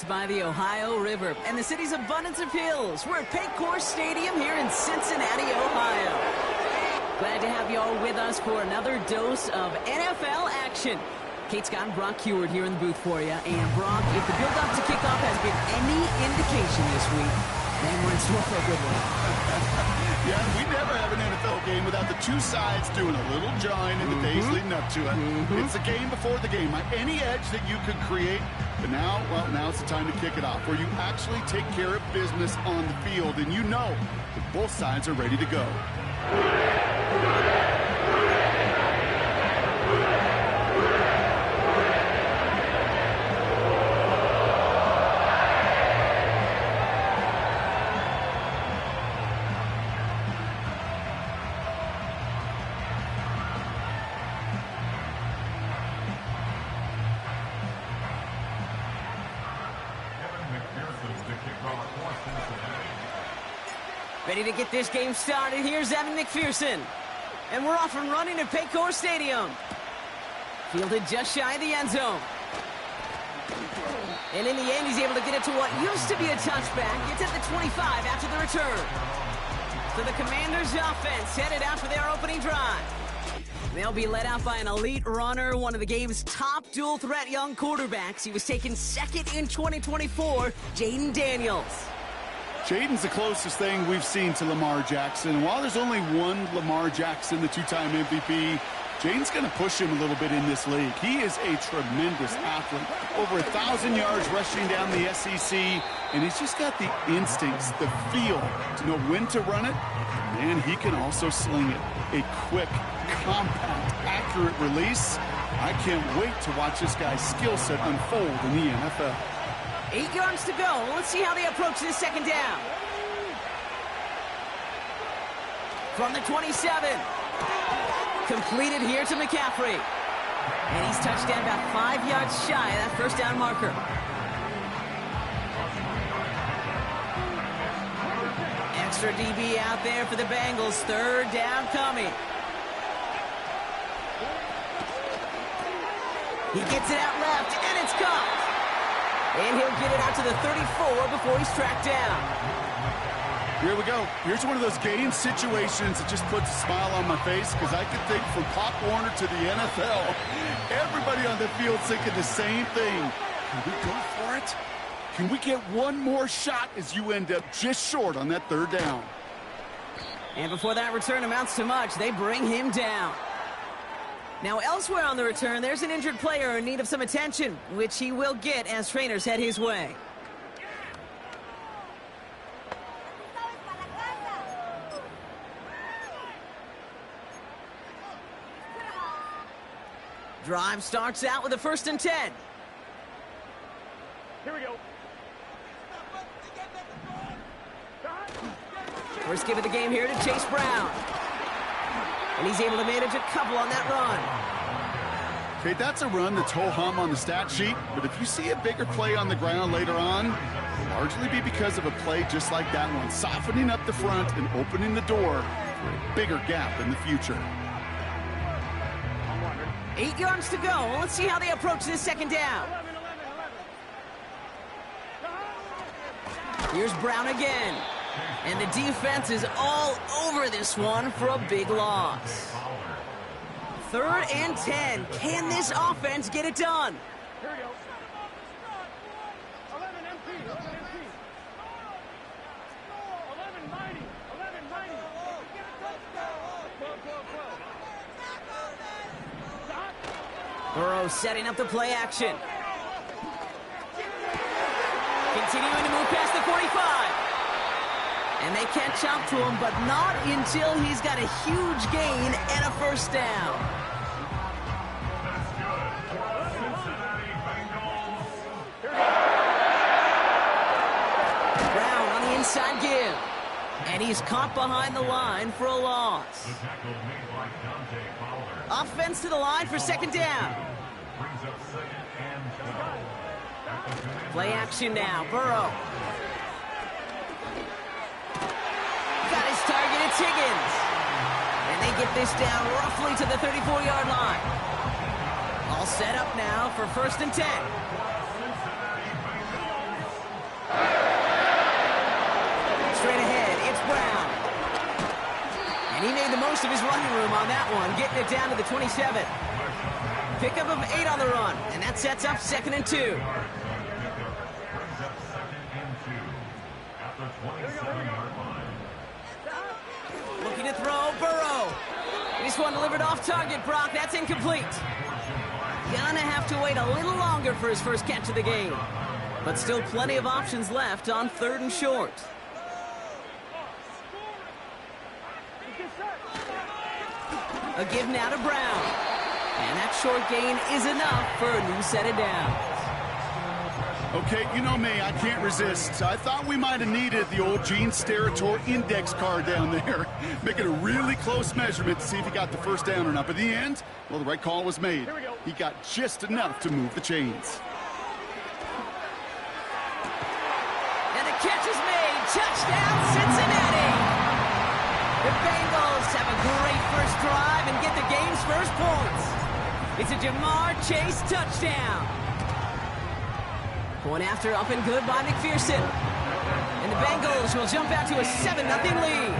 built by the Ohio River and the city's abundance of hills. We're at Paycor Stadium here in Cincinnati, Ohio. Glad to have you all with us for another dose of NFL action. Kate Scott and Brock Heward here in the booth for you. And Brock, if the build-up to kickoff has been any indication this week, then we're in store for a good one. Yeah, we never have an NFL game without the two sides doing a little jawing in the days leading up to it. It's the game before the game. Any edge that you could create, but now, well, now it's the time to kick it off, where you actually take care of business on the field, and you know that both sides are ready to go. Ready to get this game started. Here's Evan McPherson. And we're off and running at Paycor Stadium. Fielded just shy of the end zone. And in the end, he's able to get it to what used to be a touchback. It's at the 25 after the return. So the Commanders' offense headed out for their opening drive. They'll be led out by an elite runner, one of the game's top dual-threat young quarterbacks. He was taken second in 2024, Jayden Daniels. Jayden's the closest thing we've seen to Lamar Jackson. While there's only one Lamar Jackson, the two-time MVP, Jayden's going to push him a little bit in this league. He is a tremendous athlete. Over 1,000 yards rushing down the SEC, and he's just got the instincts, the feel to know when to run it, and he can also sling it. A quick, compact, accurate release. I can't wait to watch this guy's skill set unfold in the NFL. 8 yards to go. Let's see how they approach this second down. From the 27. Completed here to McCaffrey. And he's touched down about 5 yards shy of that first down marker. Extra DB out there for the Bengals. Third down coming. He gets it out left, and it's caught. And he'll get it out to the 34 before he's tracked down. Here we go. Here's one of those game situations that just puts a smile on my face, because I can think from Pop Warner to the NFL, everybody on the field thinking the same thing. Can we go for it? Can we get one more shot as you end up just short on that third down? And before that return amounts to much, they bring him down. Now, elsewhere on the return, there's an injured player in need of some attention, which he will get as trainers head his way. Drive starts out with a 1st and 10. Here we go. First give of the game here to Chase Brown. And he's able to manage a couple on that run. Okay, that's a run that's ho-hum on the stat sheet, but if you see a bigger play on the ground later on, it'll largely be because of a play just like that one, softening up the front and opening the door for a bigger gap in the future. 8 yards to go. Let's see how they approach this second down. Here's Brown again. And the defense is all over this one for a big loss. 3rd and 10. Can this offense get it done? Here we go. 11 MP. 11 MP. 11 mighty. 11 mighty. Burrow setting up the play action. Continuing to move past the 45. And they catch up to him, but not until he's got a huge gain and a first down. Brown on the inside give. And he's caught behind the line for a loss. Offense to the line for second down. Play action now. Burrow. Got his target, it's Higgins. And they get this down roughly to the 34-yard line. All set up now for 1st and 10. made the most of his running room on that one, getting it down to the 27. Pickup of 8 on the run, and that sets up 2nd and 2. Looking to throw, Burrow. This one delivered off target, Brock. That's incomplete. Gonna have to wait a little longer for his first catch of the game. But still plenty of options left on 3rd and short. A give now to Brown. And that short gain is enough for a new set of downs. Okay, you know me, I can't resist. I thought we might have needed the old Gene Steratore index card down there. Making a really close measurement to see if he got the first down or not. But in the end, well, the right call was made. He got just enough to move the chains. And the catch is made. Touchdown, Cincinnati! The Bengals have a great first drive and get the game's first points. It's a Jamar Chase touchdown. Point after up and good by McPherson. And the Bengals will jump out to a 7-0 lead.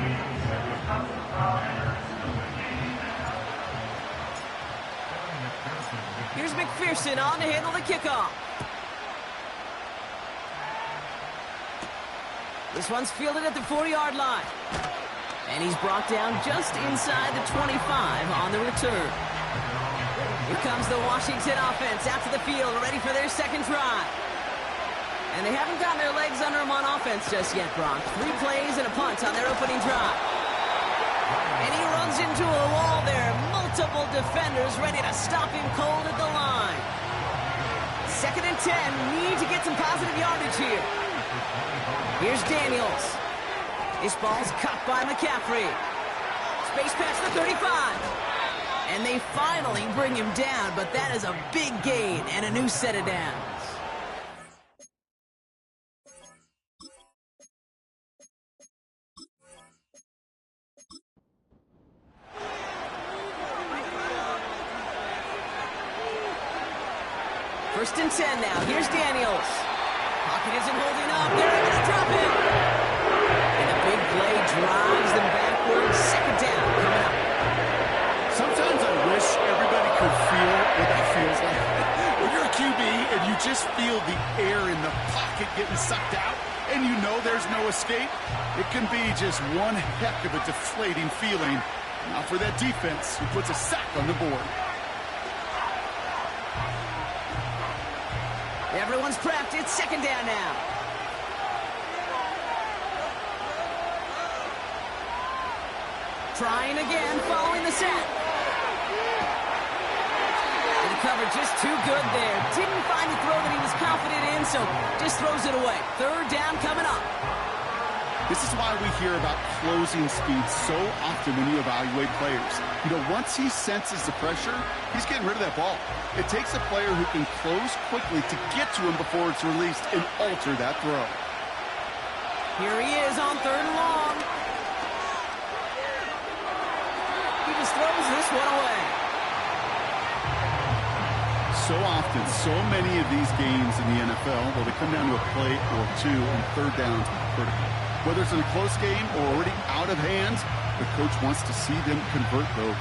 Here's McPherson on to handle the kickoff. This one's fielded at the 40-yard line. And he's brought down just inside the 25 on the return. Here comes the Washington offense out to the field, ready for their second drive. And they haven't gotten their legs under them on offense just yet, Brock. 3 plays and a punt on their opening drive. And he runs into a wall there. Multiple defenders ready to stop him cold at the line. 2nd and 10. Need to get some positive yardage here. Here's Daniels. This ball's caught by McCaffrey. Space past the 35. And they finally bring him down, but that is a big gain and a new set of downs. First and 10 now. Here's Daniels. Pocket isn't holding up. They're able to drop it. And a big play drives them backwards. 2nd down coming up. Sometimes I wish everybody could feel what that feels like. When you're a QB and you just feel the air in the pocket getting sucked out and you know there's no escape, it can be just one heck of a deflating feeling. Now for that defense who puts a sack on the board. Everyone's prepped. It's 2nd down now. Trying again, following the sack. And the cover just too good there. Didn't find the throw that he was confident in, so just throws it away. 3rd down coming up. This is why we hear about closing speed so often when you evaluate players. You know, once he senses the pressure, he's getting rid of that ball. It takes a player who can close quickly to get to him before it's released and alter that throw. Here he is on 3rd and long. He just throws this one away. So often, so many of these games in the NFL, well, they come down to a play or two and 3rd downs critical. Whether it's in a close game or already out of hand, the coach wants to see them convert those.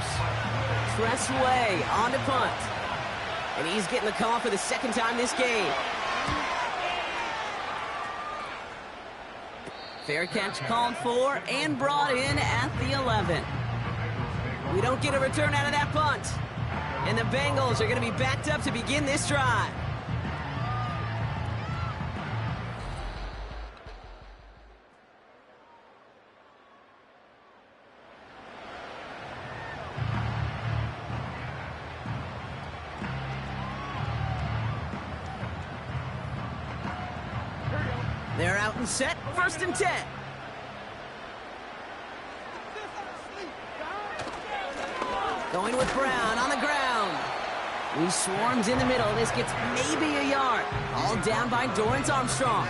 Press away on to punt. And he's getting the call for the 2nd time this game. Fair catch called for and brought in at the 11. We don't get a return out of that punt. And the Bengals are going to be backed up to begin this drive. They're out and set. 1st and 10. Going with Brown on the ground. He swarms in the middle. This gets maybe a yard. All down by Dorrance Armstrong.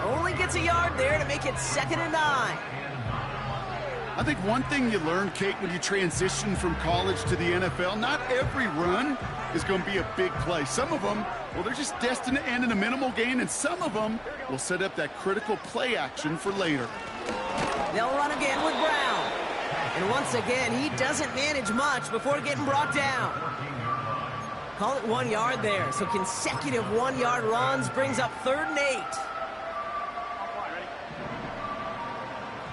Only gets a yard there to make it 2nd and 9. I think one thing you learn, Kate, when you transition from college to the NFL, not every run is going to be a big play. Some of them, well, they're just destined to end in a minimal gain, and some of them will set up that critical play action for later. They'll run again with Brown. And once again, he doesn't manage much before getting brought down. Call it 1 yard there. So consecutive 1-yard runs brings up 3rd and 8.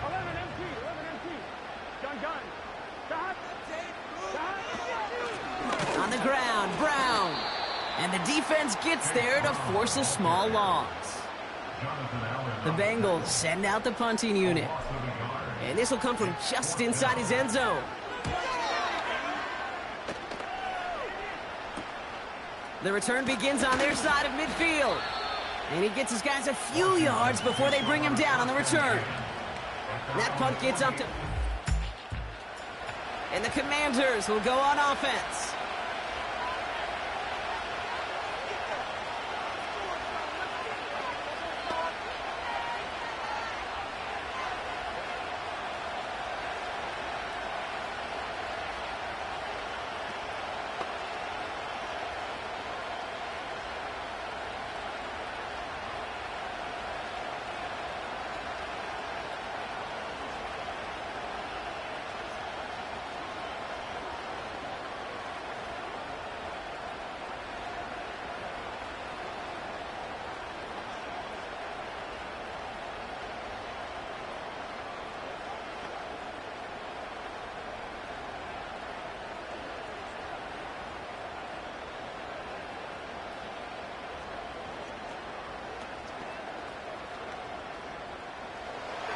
11 empty. 11 empty. Gun. Stop. On the ground, Brown. And the defense gets there to force a small loss. The Bengals send out the punting unit. And this will come from just inside his end zone. The return begins on their side of midfield. And he gets his guys a few yards before they bring him down on the return. And that punt gets up to... And the Commanders will go on offense.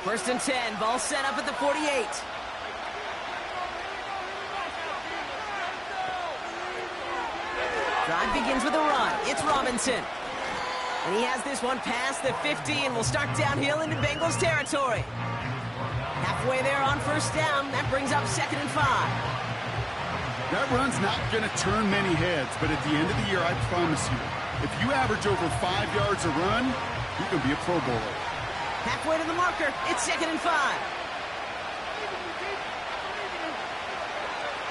First and 10, ball set up at the 48. Drive begins with a run. It's Robinson. And he has this one past the 50 and will start downhill into Bengals territory. Halfway there on first down, that brings up 2nd and 5. That run's not going to turn many heads, but at the end of the year, I promise you, if you average over 5 yards a run, you can be a Pro Bowler. Halfway to the marker, it's 2nd and 5.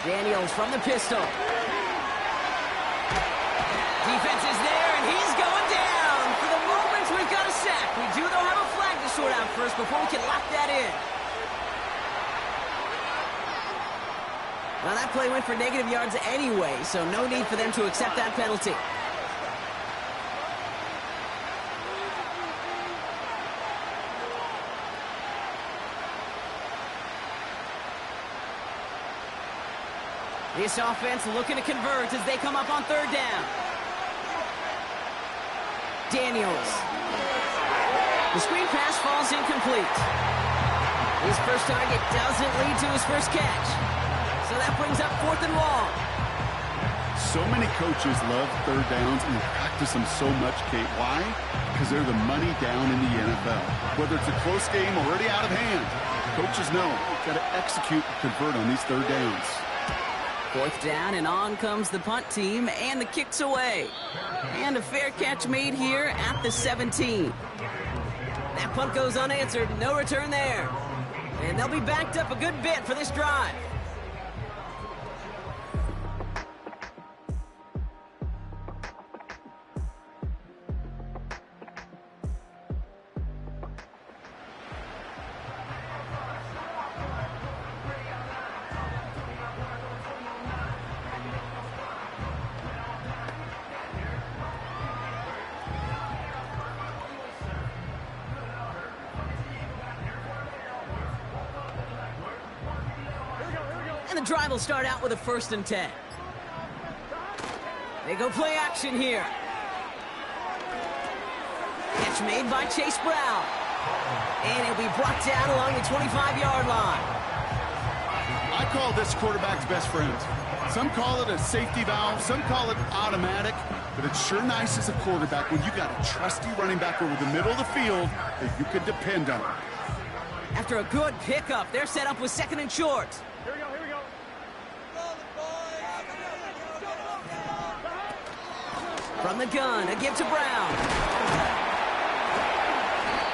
Daniels from the pistol. Defense is there, and he's going down. For the moment, we've got a sack. We do, though, have a flag to sort out first before we can lock that in. Now, that play went for negative yards anyway, so no need for them to accept that penalty. This offense looking to convert as they come up on 3rd down. Daniels. The screen pass falls incomplete. His first target doesn't lead to his first catch. So that brings up 4th and long. So many coaches love 3rd downs and practice them so much, Kate. Why? Because they're the money down in the NFL. Whether it's a close game already out of hand, coaches know you've got to execute and convert on these 3rd downs. 4th down, and on comes the punt team, and the kick's away. And a fair catch made here at the 17. That punt goes unanswered, no return there. And they'll be backed up a good bit for this drive. And the drive will start out with a 1st and 10. They go play action here. Catch made by Chase Brown. And it'll be brought down along the 25-yard line. I call this quarterback's best friend. Some call it a safety valve, some call it automatic, but it's sure nice as a quarterback when you got a trusty running back over the middle of the field that you can depend on. After a good pickup, they're set up with 2nd and short. Here we go. From the gun, a give to Brown.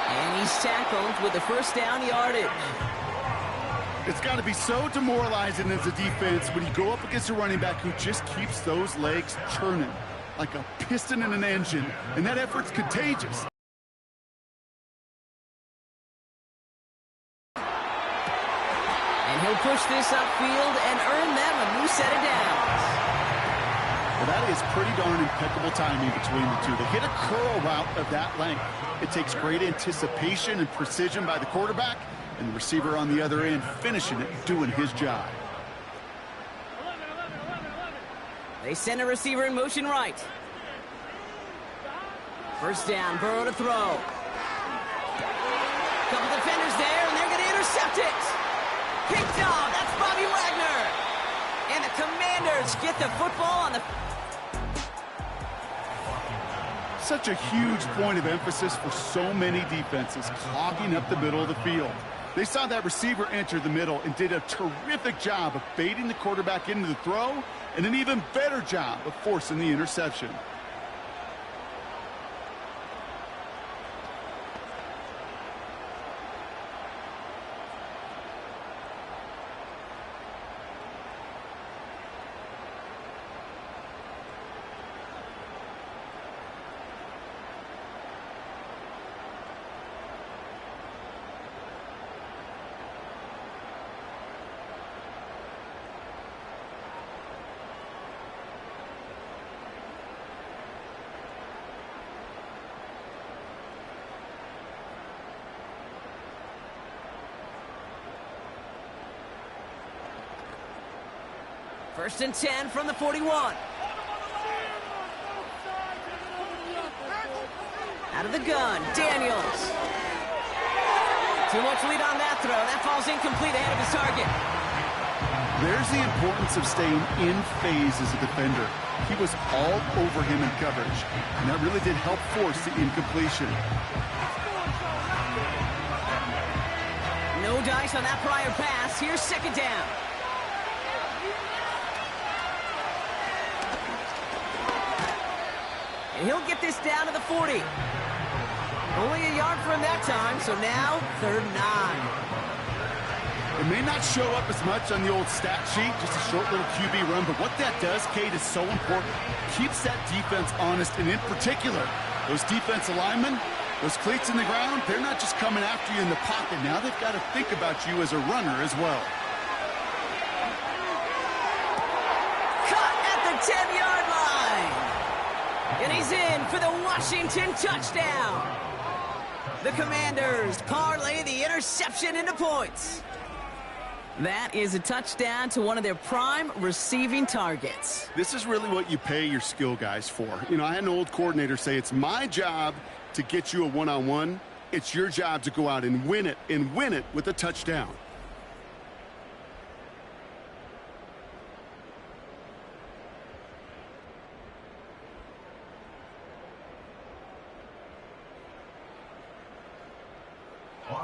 And he's tackled with the first down yardage. It's got to be so demoralizing as a defense when you go up against a running back who just keeps those legs churning like a piston in an engine, and that effort's contagious. And he'll push this upfield and earn them a new set of downs. Well, that is pretty darn impeccable timing between the two. To hit a curl route of that length, it takes great anticipation and precision by the quarterback, and the receiver on the other end finishing it, doing his job. They send a receiver in motion right. First down, Burrow to throw. Couple defenders there, and they're going to intercept it. Picked off. That's Bobby Wagner. And the Commanders get the football on the... Such a huge point of emphasis for so many defenses, clogging up the middle of the field. They saw that receiver enter the middle and did a terrific job of baiting the quarterback into the throw, and an even better job of forcing the interception. First and 10 from the 41. Out of the gun, Daniels. Too much lead on that throw. That falls incomplete ahead of his target. There's the importance of staying in phase as a defender. He was all over him in coverage, and that really did help force the incompletion. No dice on that prior pass. Here's second down. And he'll get this down to the 40. Only a yard for him that time, so now 3rd and 9. It may not show up as much on the old stat sheet, just a short little QB run, but what that does, Kate, is so important. Keeps that defense honest, and in particular, those defensive linemen, those cleats in the ground, they're not just coming after you in the pocket. Now they've got to think about you as a runner as well. Cut at the 10-yard line. And he's in for the Washington touchdown. The Commanders parlay the interception into points. That is a touchdown to one of their prime receiving targets. This is really what you pay your skill guys for. You know, I had an old coordinator say, it's my job to get you a one-on-one. It's your job to go out and win it with a touchdown.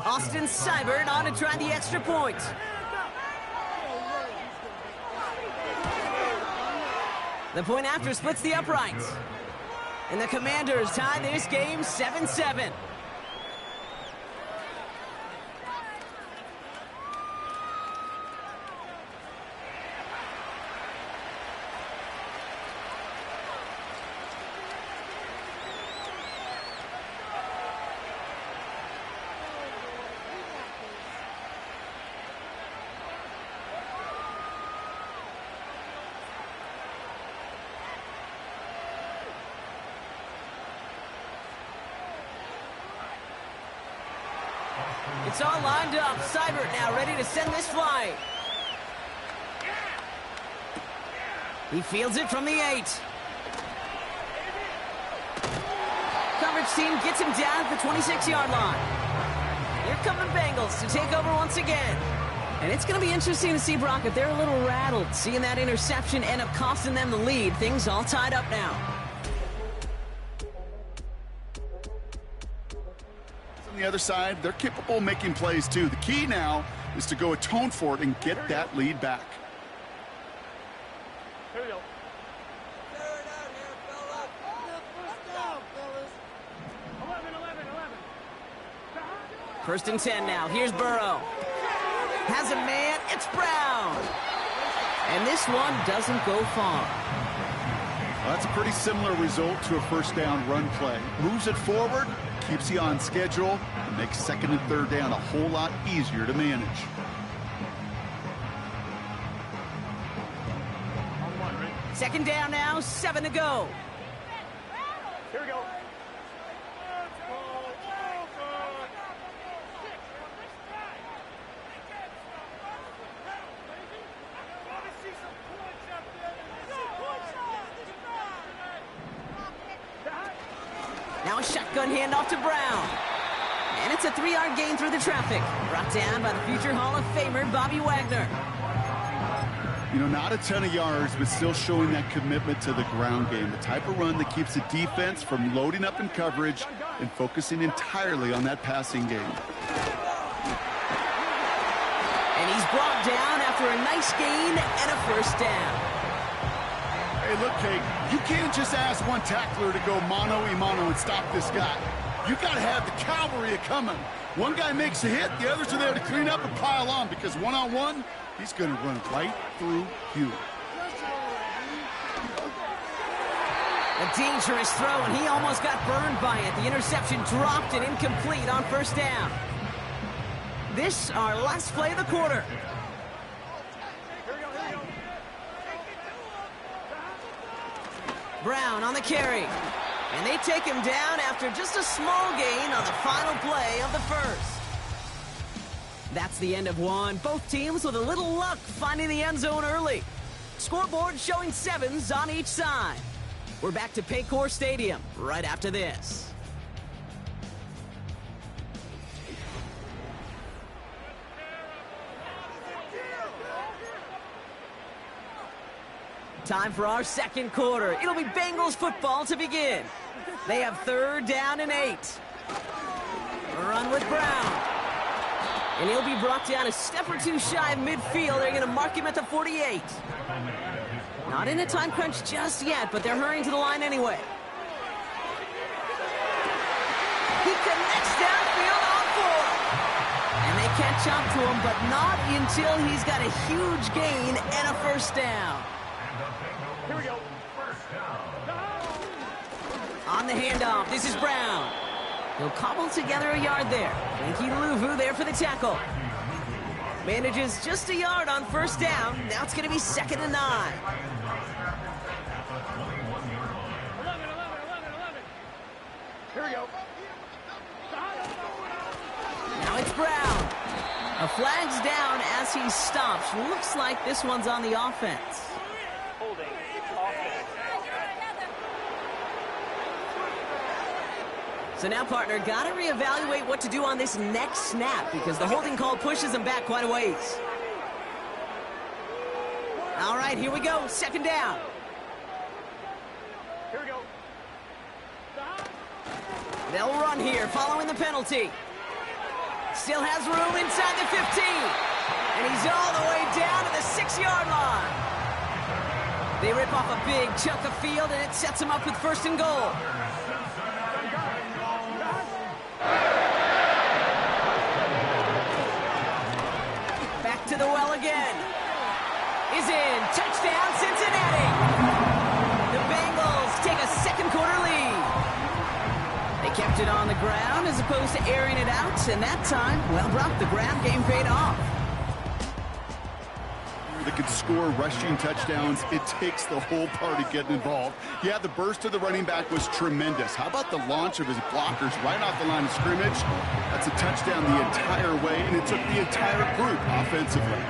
Austin Seibert on to try the extra point. The point after splits the uprights. And the Commanders tie this game 7-7. It's all lined up. Seibert now ready to send this flying. He fields it from the 8. Coverage team gets him down at the 26-yard line. Here come the Bengals to take over once again. And it's going to be interesting to see, Brock, if they're a little rattled, seeing that interception end up costing them the lead. Things all tied up now. On the other side, they're capable of making plays too. The key now is to go atone for it and get that lead back. Here we go. First and 10 now. Here's Burrow. Has a man. It's Brown. And this one doesn't go far. Well, that's a pretty similar result to a first down run play. Moves it forward, keeps you on schedule, and makes second and third down a whole lot easier to manage. Second down now, 7 to go. Here we go. Now a shotgun handoff to Brown. And it's a 3-yard gain through the traffic. Brought down by the future Hall of Famer, Bobby Wagner. You know, not a ton of yards, but still showing that commitment to the ground game. The type of run that keeps the defense from loading up in coverage and focusing entirely on that passing game. And he's brought down after a nice gain and a first down. Hey, look, Kate, you can't just ask one tackler to go mano-a-mano and stop this guy. You got to have the cavalry coming. One guy makes a hit, the others are there to clean up and pile on, because one-on-one, he's going to run right through you. A dangerous throw, and he almost got burned by it. The interception dropped and incomplete on first down. This, our last play of the quarter. Brown on the carry. And they take him down after just a small gain on the final play of the first. That's the end of one. Both teams with a little luck finding the end zone early. Scoreboard showing 7s on each side. We're back to Paycor Stadium right after this. Time for our second quarter. It'll be Bengals football to begin. They have 3rd down and 8. Run with Brown. And he'll be brought down a step or two shy of midfield. They're going to mark him at the 48. Not in a time crunch just yet, but they're hurrying to the line anyway. He connects downfield on 4. And they catch up to him, but not until he's got a huge gain and a first down. Here we go. On the handoff, this is Brown. He'll cobble together a yard there. Linky Luvu there for the tackle. Manages just a yard on first down. Now it's going to be 2nd and 9. 11. Here we go. Now it's Brown. A flag's down as he stops. Looks like this one's on the offense. Holding. So now, partner, got to reevaluate what to do on this next snap because the holding call pushes him back quite a ways. All right, here we go. 2nd down. Here we go. They'll run here following the penalty. Still has room inside the 15. And he's all the way down to the 6-yard line. They rip off a big chunk of field, and it sets him up with 1st and goal. Back to the well again. Is in. Touchdown, Cincinnati. The Bengals take a 2nd quarter lead. They kept it on the ground as opposed to airing it out, and that time, well, Brock, the ground game paid off. That could score rushing touchdowns. It takes the whole party getting involved. Yeah, the burst of the running back was tremendous. How about the launch of his blockers right off the line of scrimmage? That's a touchdown the entire way, and it took the entire group offensively.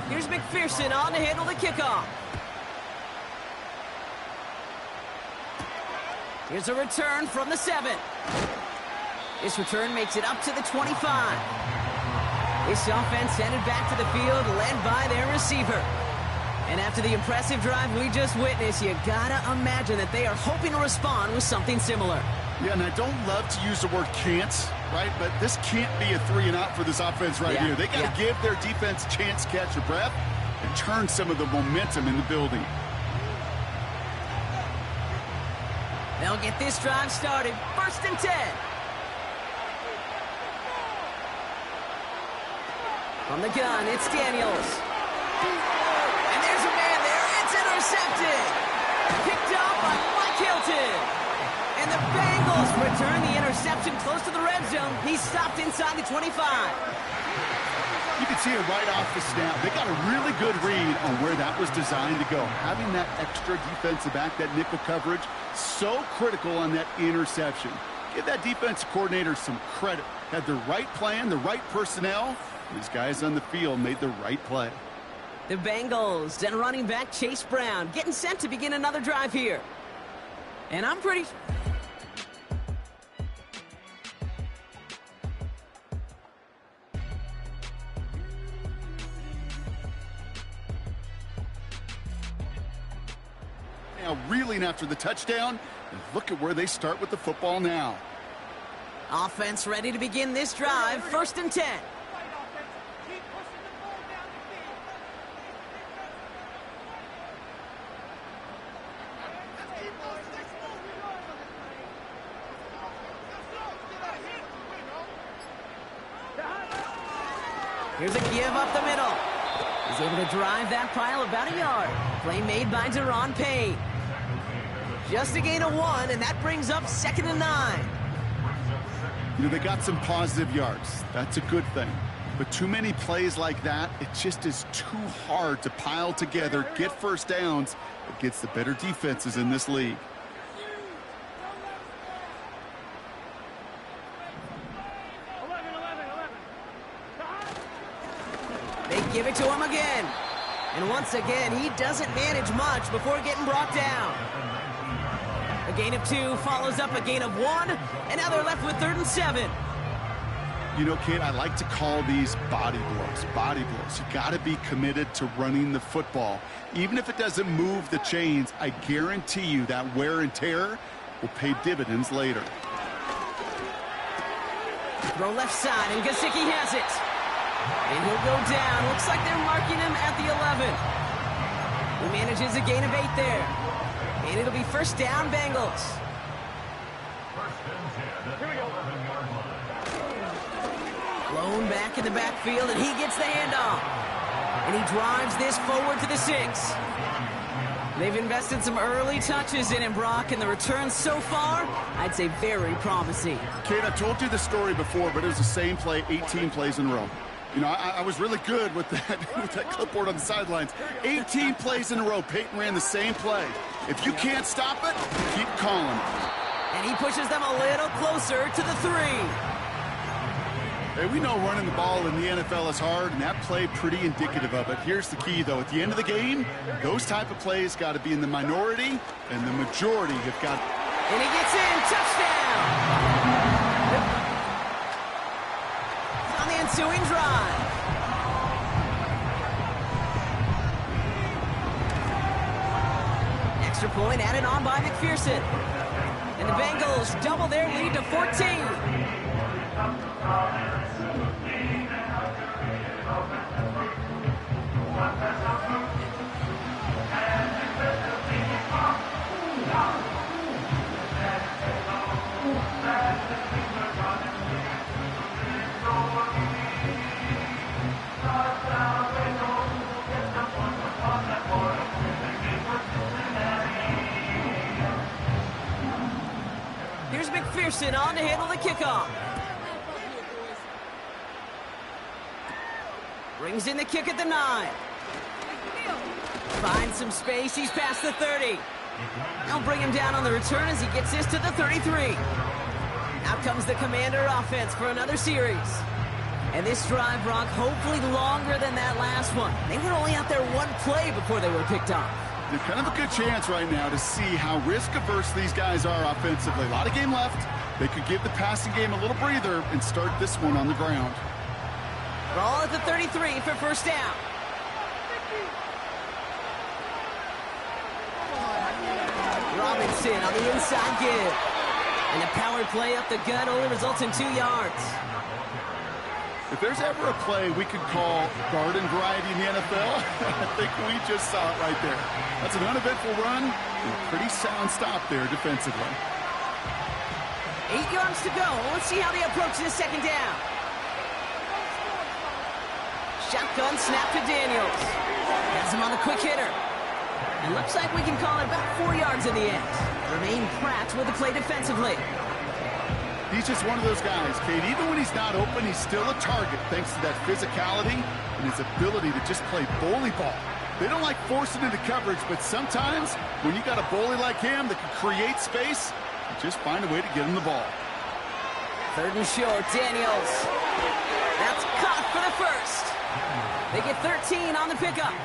Here's McPherson on to handle the kickoff. Here's a return from the 7. This return makes it up to the 25. This offense headed back to the field, led by their receiver. And after the impressive drive we just witnessed, you gotta imagine that they are hoping to respond with something similar. Yeah, and I don't love to use the word can't, right? But this can't be a 3-and-out for this offense right here. They got to give their defense a chance to catch their breath and turn some of the momentum in the building. They'll get this drive started. 1st and 10. From the gun, it's Daniels. And there's a man there. It's intercepted. Picked up by Mike Hilton. And the Bengals return the interception close to the red zone. He stopped inside the 25. You can see it right off the snap. They got a really good read on where that was designed to go. Having that extra defensive back, that nickel coverage, so critical on that interception. Give that defensive coordinator some credit. Had the right plan, the right personnel. These guys on the field made the right play. The Bengals and running back Chase Brown getting set to begin another drive here. And I'm pretty... Now reeling after the touchdown, and look at where they start with the football now. Offense ready to begin this drive. 1st and 10. Here's a give up the middle. He's able to drive that pile about a yard. Play made by Deron Payne. Just a gain of 1, and that brings up 2nd and 9. You know, they got some positive yards. That's a good thing. But too many plays like that, it just is too hard to pile together, get first downs against the better defenses in this league. They give it to him again. And once again, he doesn't manage much before getting brought down. A gain of 2 follows up a gain of 1, and now they're left with 3rd and 7. You know, kid, I like to call these body blows. Body blows. You got to be committed to running the football. Even if it doesn't move the chains, I guarantee you that wear and tear will pay dividends later. Throw left side, and Gesicki has it. And he'll go down. Looks like they're marking him at the 11. He manages a gain of 8 there. And it'll be 1st down, Bengals. Blown back in the backfield, and he gets the handoff. And he drives this forward to the 6. They've invested some early touches in him, Brock, and the returns so far, I'd say very promising. Kid, I told you the story before, but it was the same play 18 plays in a row. You know, I was really good with that clipboard on the sidelines. 18 plays in a row. Peyton ran the same play. If you can't stop it, keep calling. And he pushes them a little closer to the 3. Hey, we know running the ball in the NFL is hard, and that play pretty indicative of it. Here's the key, though. At the end of the game, those type of plays got to be in the minority, and the majority have got... And he gets in. Touchdown! On the ensuing drive. Extra point added on by McPherson. And the Bengals double their lead to 14. Here's McPherson on to handle the kickoff. Brings in the kick at the 9. Finds some space. He's past the 30. They'll bring him down on the return as he gets this to the 33. Out comes the Commander offense for another series. And this drive, Brock, hopefully longer than that last one. They were only out there 1 play before they were picked off. They're kind of a good chance right now to see how risk-averse these guys are offensively. A lot of game left. They could give the passing game a little breather and start this one on the ground. Ball at the 33 for 1st down. Robinson on the inside give. And a power play up the gut only results in 2 yards. If there's ever a play we could call garden variety in the NFL, I think we just saw it right there. That's an uneventful run and a pretty sound stop there defensively. 8 yards to go. Let's see how they approach this second down. Shotgun snap to Daniels. Has him on the quick hitter. It looks like we can call it about 4 yards in the end. Remain Pratt with the play defensively. He's just one of those guys, Kate. Even when he's not open, he's still a target thanks to that physicality and his ability to just play bully ball. They don't like forcing into coverage, but sometimes when you got a bully like him that can create space, you just find a way to get him the ball. 3rd and short, Daniels. That's caught for the first. They get 13 on the pickup,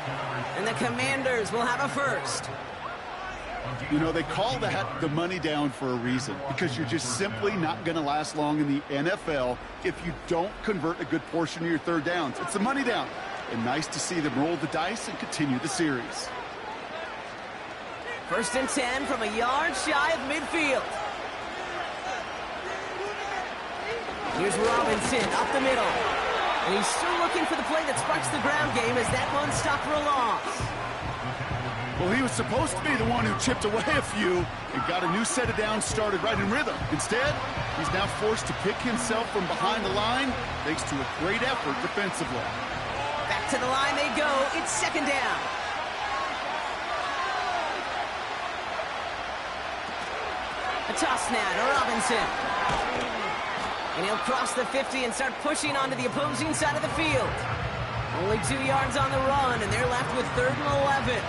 and the Commanders will have a first. You know, they call that the money down for a reason, because you're just simply not going to last long in the NFL if you don't convert a good portion of your third downs. It's the money down, and nice to see them roll the dice and continue the series. 1st and 10 from a yard shy of midfield. Here's Robinson up the middle. And he's still looking for the play that sparks the ground game as that one stopped for a loss. Well, he was supposed to be the one who chipped away a few and got a new set of downs started right in rhythm. Instead, he's now forced to pick himself from behind the line thanks to a great effort defensively. Back to the line they go. It's 2nd down. A toss now to Robinson. And he'll cross the 50 and start pushing onto the opposing side of the field. Only 2 yards on the run, and they're left with 3rd and 11.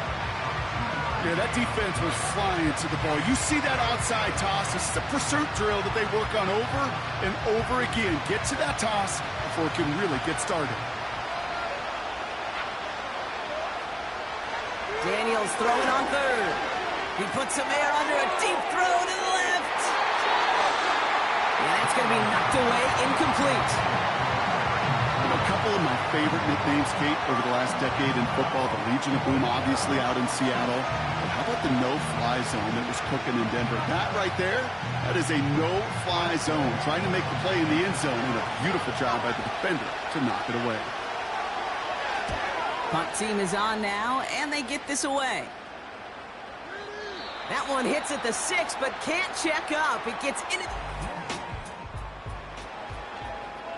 Yeah, that defense was flying to the ball. You see that outside toss. This is a pursuit drill that they work on over and over again. Get to that toss before it can really get started. Daniels throwing on 3rd. He puts some air under a deep throw to the left. And that's going to be knocked away, incomplete. A couple of my favorite nicknames, Kate, over the last decade in football. The Legion of Boom, obviously, out in Seattle. But how about the no-fly zone that was cooking in Denver? That right there, that is a no-fly zone. Trying to make the play in the end zone, and a beautiful job by the defender to knock it away. Punt team is on now, and they get this away. That one hits at the 6, but can't check up. It gets in it.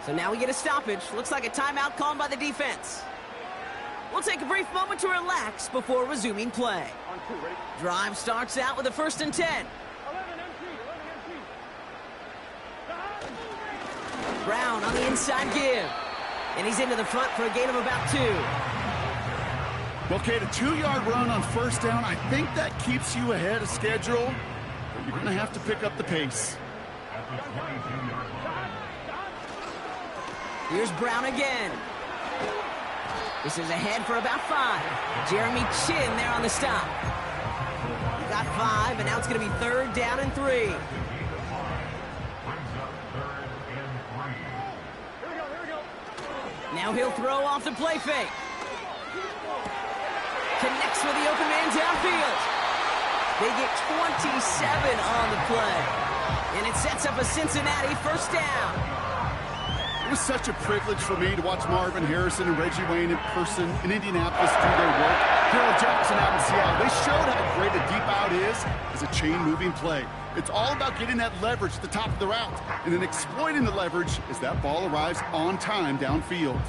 So now we get a stoppage. Looks like a timeout called by the defense. We'll take a brief moment to relax before resuming play. On 2, ready? Drive starts out with a 1st and 10. 11 empty. Brown on the inside give. And he's into the front for a gain of about 2. Well, Kate, a 2-yard run on 1st down. I think that keeps you ahead of schedule, but you're going to have to pick up the pace. Here's Brown again. This is ahead for about 5. Jeremy Chin there on the stop. He got 5, and now it's going to be 3rd down and 3. Here we go. Now he'll throw off the play fake. Connects with the open man downfield. They get 27 on the play. And it sets up a Cincinnati 1st down. It was such a privilege for me to watch Marvin Harrison and Reggie Wayne in person in Indianapolis do their work. Daryl Jackson out in Seattle. They showed how great a deep out is as a chain-moving play. It's all about getting that leverage at the top of the route and then exploiting the leverage as that ball arrives on time downfield.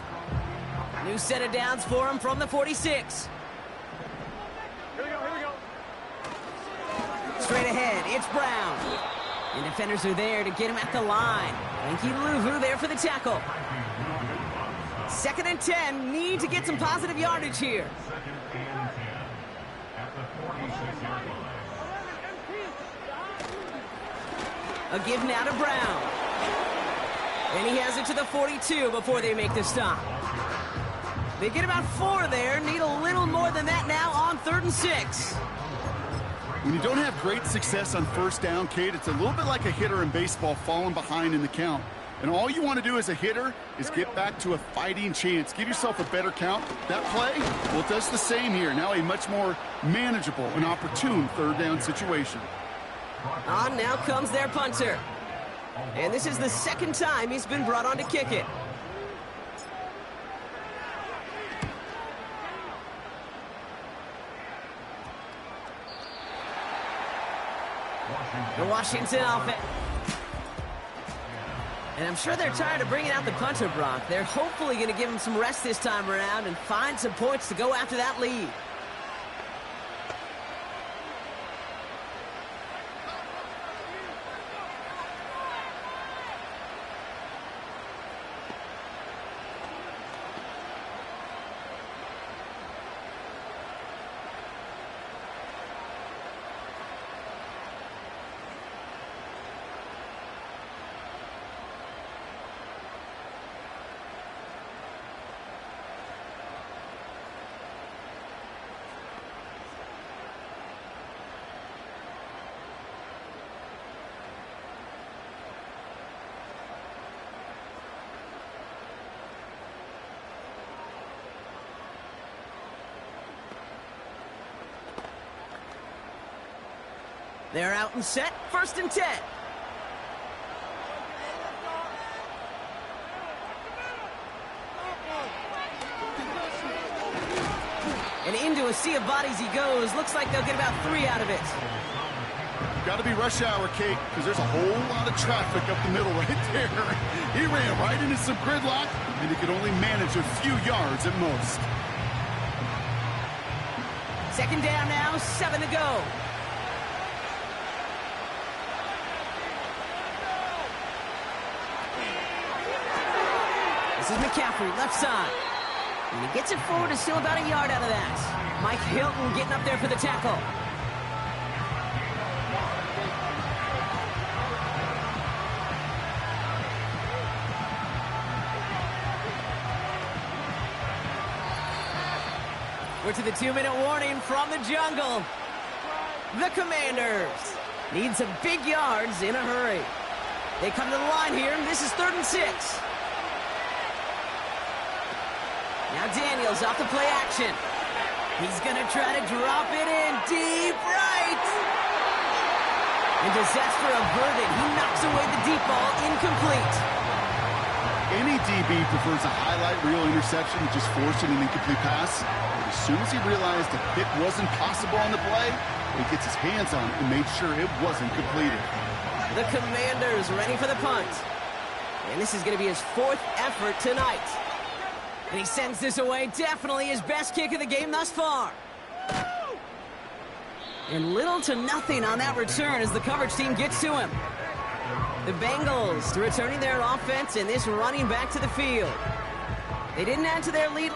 New set of downs for him from the 46. Here we go. Straight ahead, it's Brown. And defenders are there to get him at the line. Frankie Luvu there for the tackle. 2nd and 10, need to get some positive yardage here. A give now to Brown. And he has it to the 42 before they make the stop. They get about 4 there, need a little more than that now on 3rd and 6. When you don't have great success on 1st down, Kate, it's a little bit like a hitter in baseball falling behind in the count. And all you want to do as a hitter is get back to a fighting chance. Give yourself a better count. That play, well, it does the same here. Now a much more manageable and opportune 3rd down situation. On now comes their punter. And this is the 2nd time he's been brought on to kick it. The Washington offense. And I'm sure they're tired of bringing out the punter, Brock. They're hopefully going to give him some rest this time around and find some points to go after that lead. They're out and set, 1st and 10. And into a sea of bodies he goes. Looks like they'll get about 3 out of it. Got to be rush hour, Kate, because there's a whole lot of traffic up the middle right there. He ran right into some gridlock, and he could only manage a few yards at most. 2nd down now, 7 to go. This is McCaffrey, left side. And he gets it forward to still about a yard out of that. Mike Hilton getting up there for the tackle. We're to the 2-minute warning from the jungle. The Commanders need some big yards in a hurry. They come to the line here. This is 3rd and 6. Now Daniels off the play action. He's going to try to drop it in deep right. And disaster averted. He knocks away the deep ball, incomplete. Any DB prefers a highlight reel interception to just forcing an incomplete pass. But as soon as he realized the hit wasn't possible on the play, he gets his hands on it and made sure it wasn't completed. The Commanders ready for the punt. And this is going to be his 4th effort tonight. And he sends this away. Definitely his best kick of the game thus far. And little to nothing on that return as the coverage team gets to him. The Bengals returning their offense and this running back to the field. They didn't add to their lead.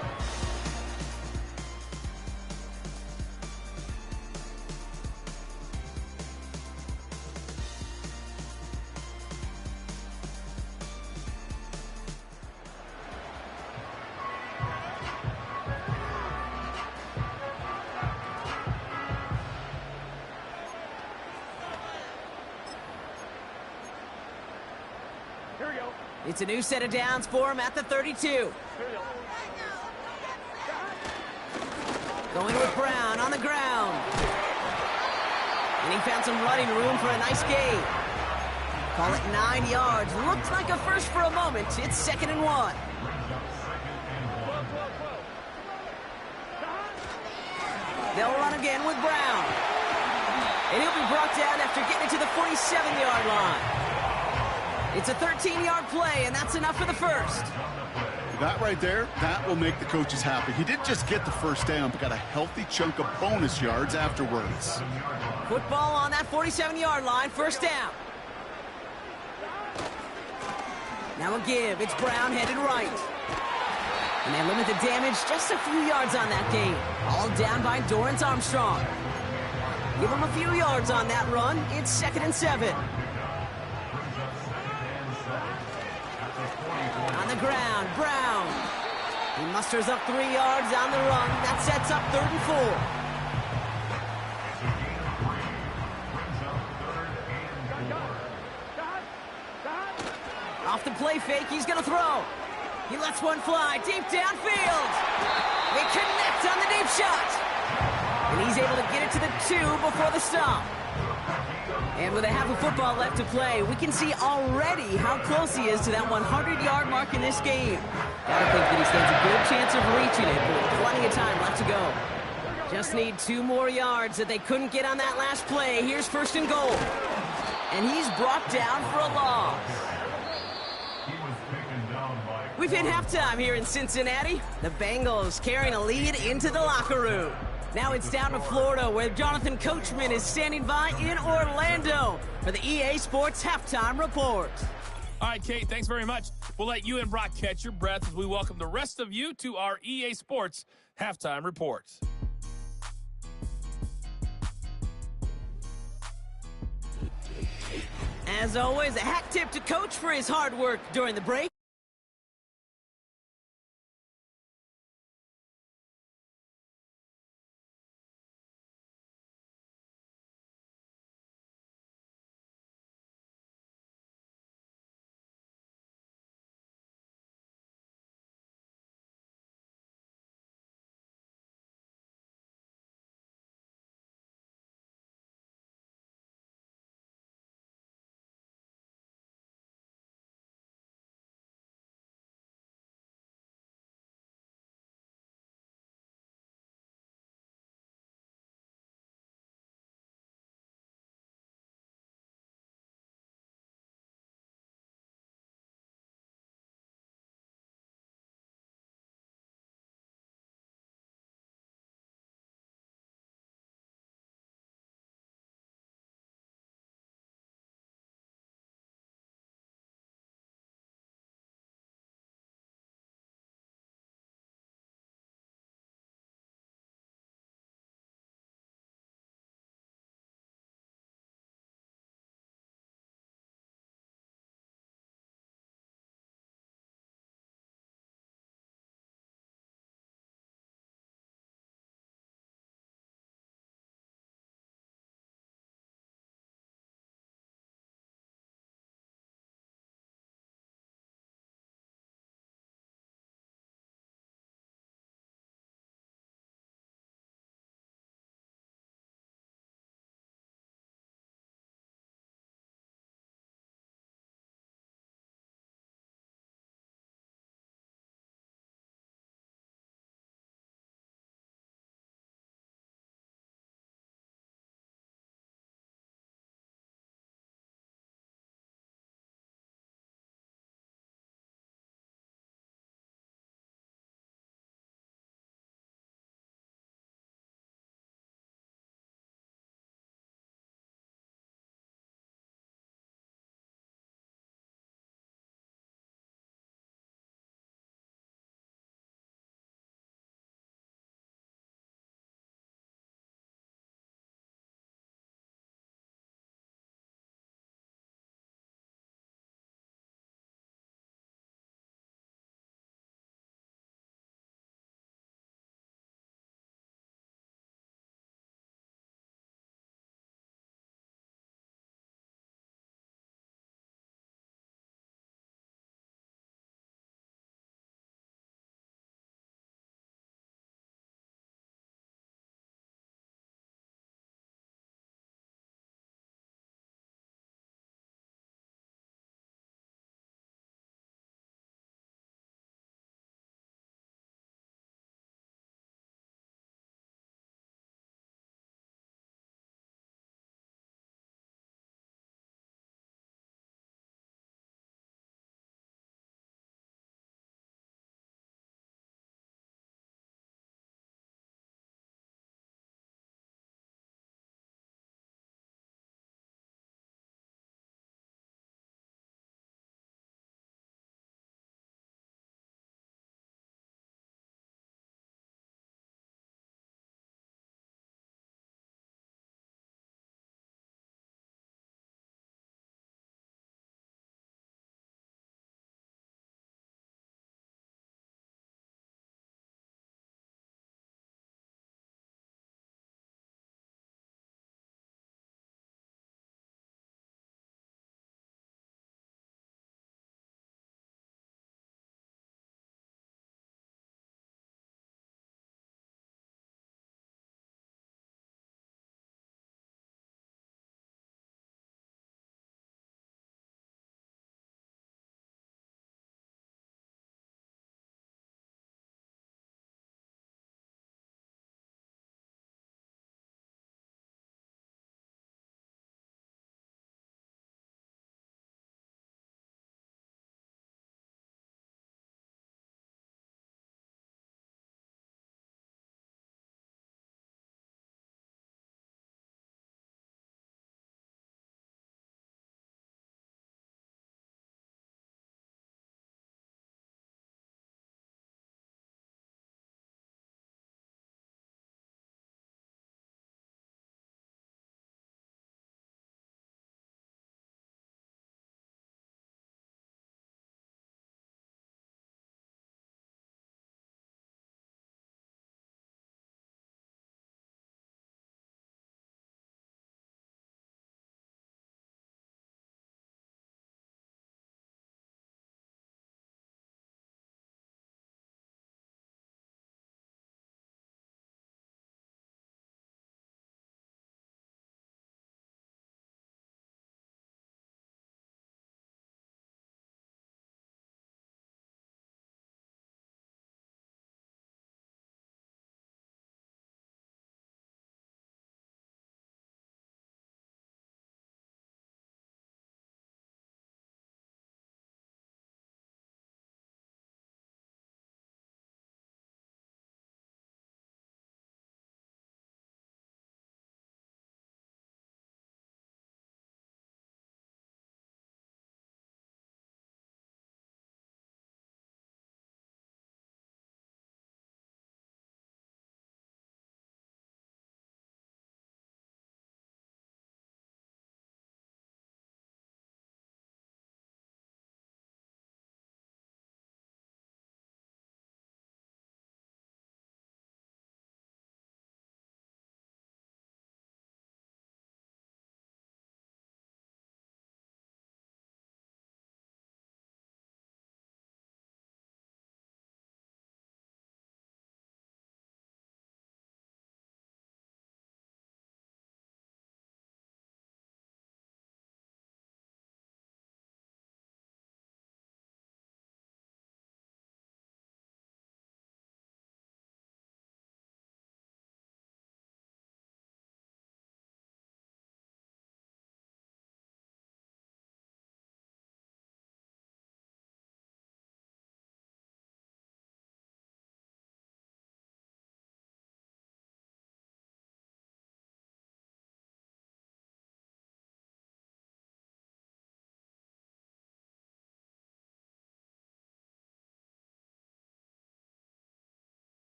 It's a new set of downs for him at the 32. Going with Brown on the ground. And he found some running room for a nice gain. Call it 9 yards. Looked like a first for a moment. It's 2nd and 1. They'll run again with Brown. And he'll be brought down after getting it to the 47-yard line. It's a 13-yard play, and that's enough for the first. That right there, that will make the coaches happy. He didn't just get the first down, but got a healthy chunk of bonus yards afterwards. Football on that 47-yard line, 1st down. Now a give. It's Brown headed right. And they limit the damage just a few yards on that gain. All down by Dorrance Armstrong. Give him a few yards on that run. It's 2nd and 7. On the ground, Brown. He musters up 3 yards on the run. That sets up 3rd and 4. Off the play fake, he's going to throw. He lets one fly deep downfield. They connect on the deep shot. And he's able to get it to the 2 before the stop. And with a half of football left to play, we can see already how close he is to that 100-yard mark in this game. Gotta think that he stands a good chance of reaching it, but with plenty of time left to go. Just need 2 more yards that they couldn't get on that last play. Here's 1st and goal. And he's brought down for a loss. We've hit halftime here in Cincinnati. The Bengals carrying a lead into the locker room. Now it's down to Florida, where Jonathan Coachman is standing by in Orlando for the EA Sports Halftime Report. All right, Kate, thanks very much. We'll let you and Brock catch your breath as we welcome the rest of you to our EA Sports Halftime Report. As always, a hat tip to Coach for his hard work during the break.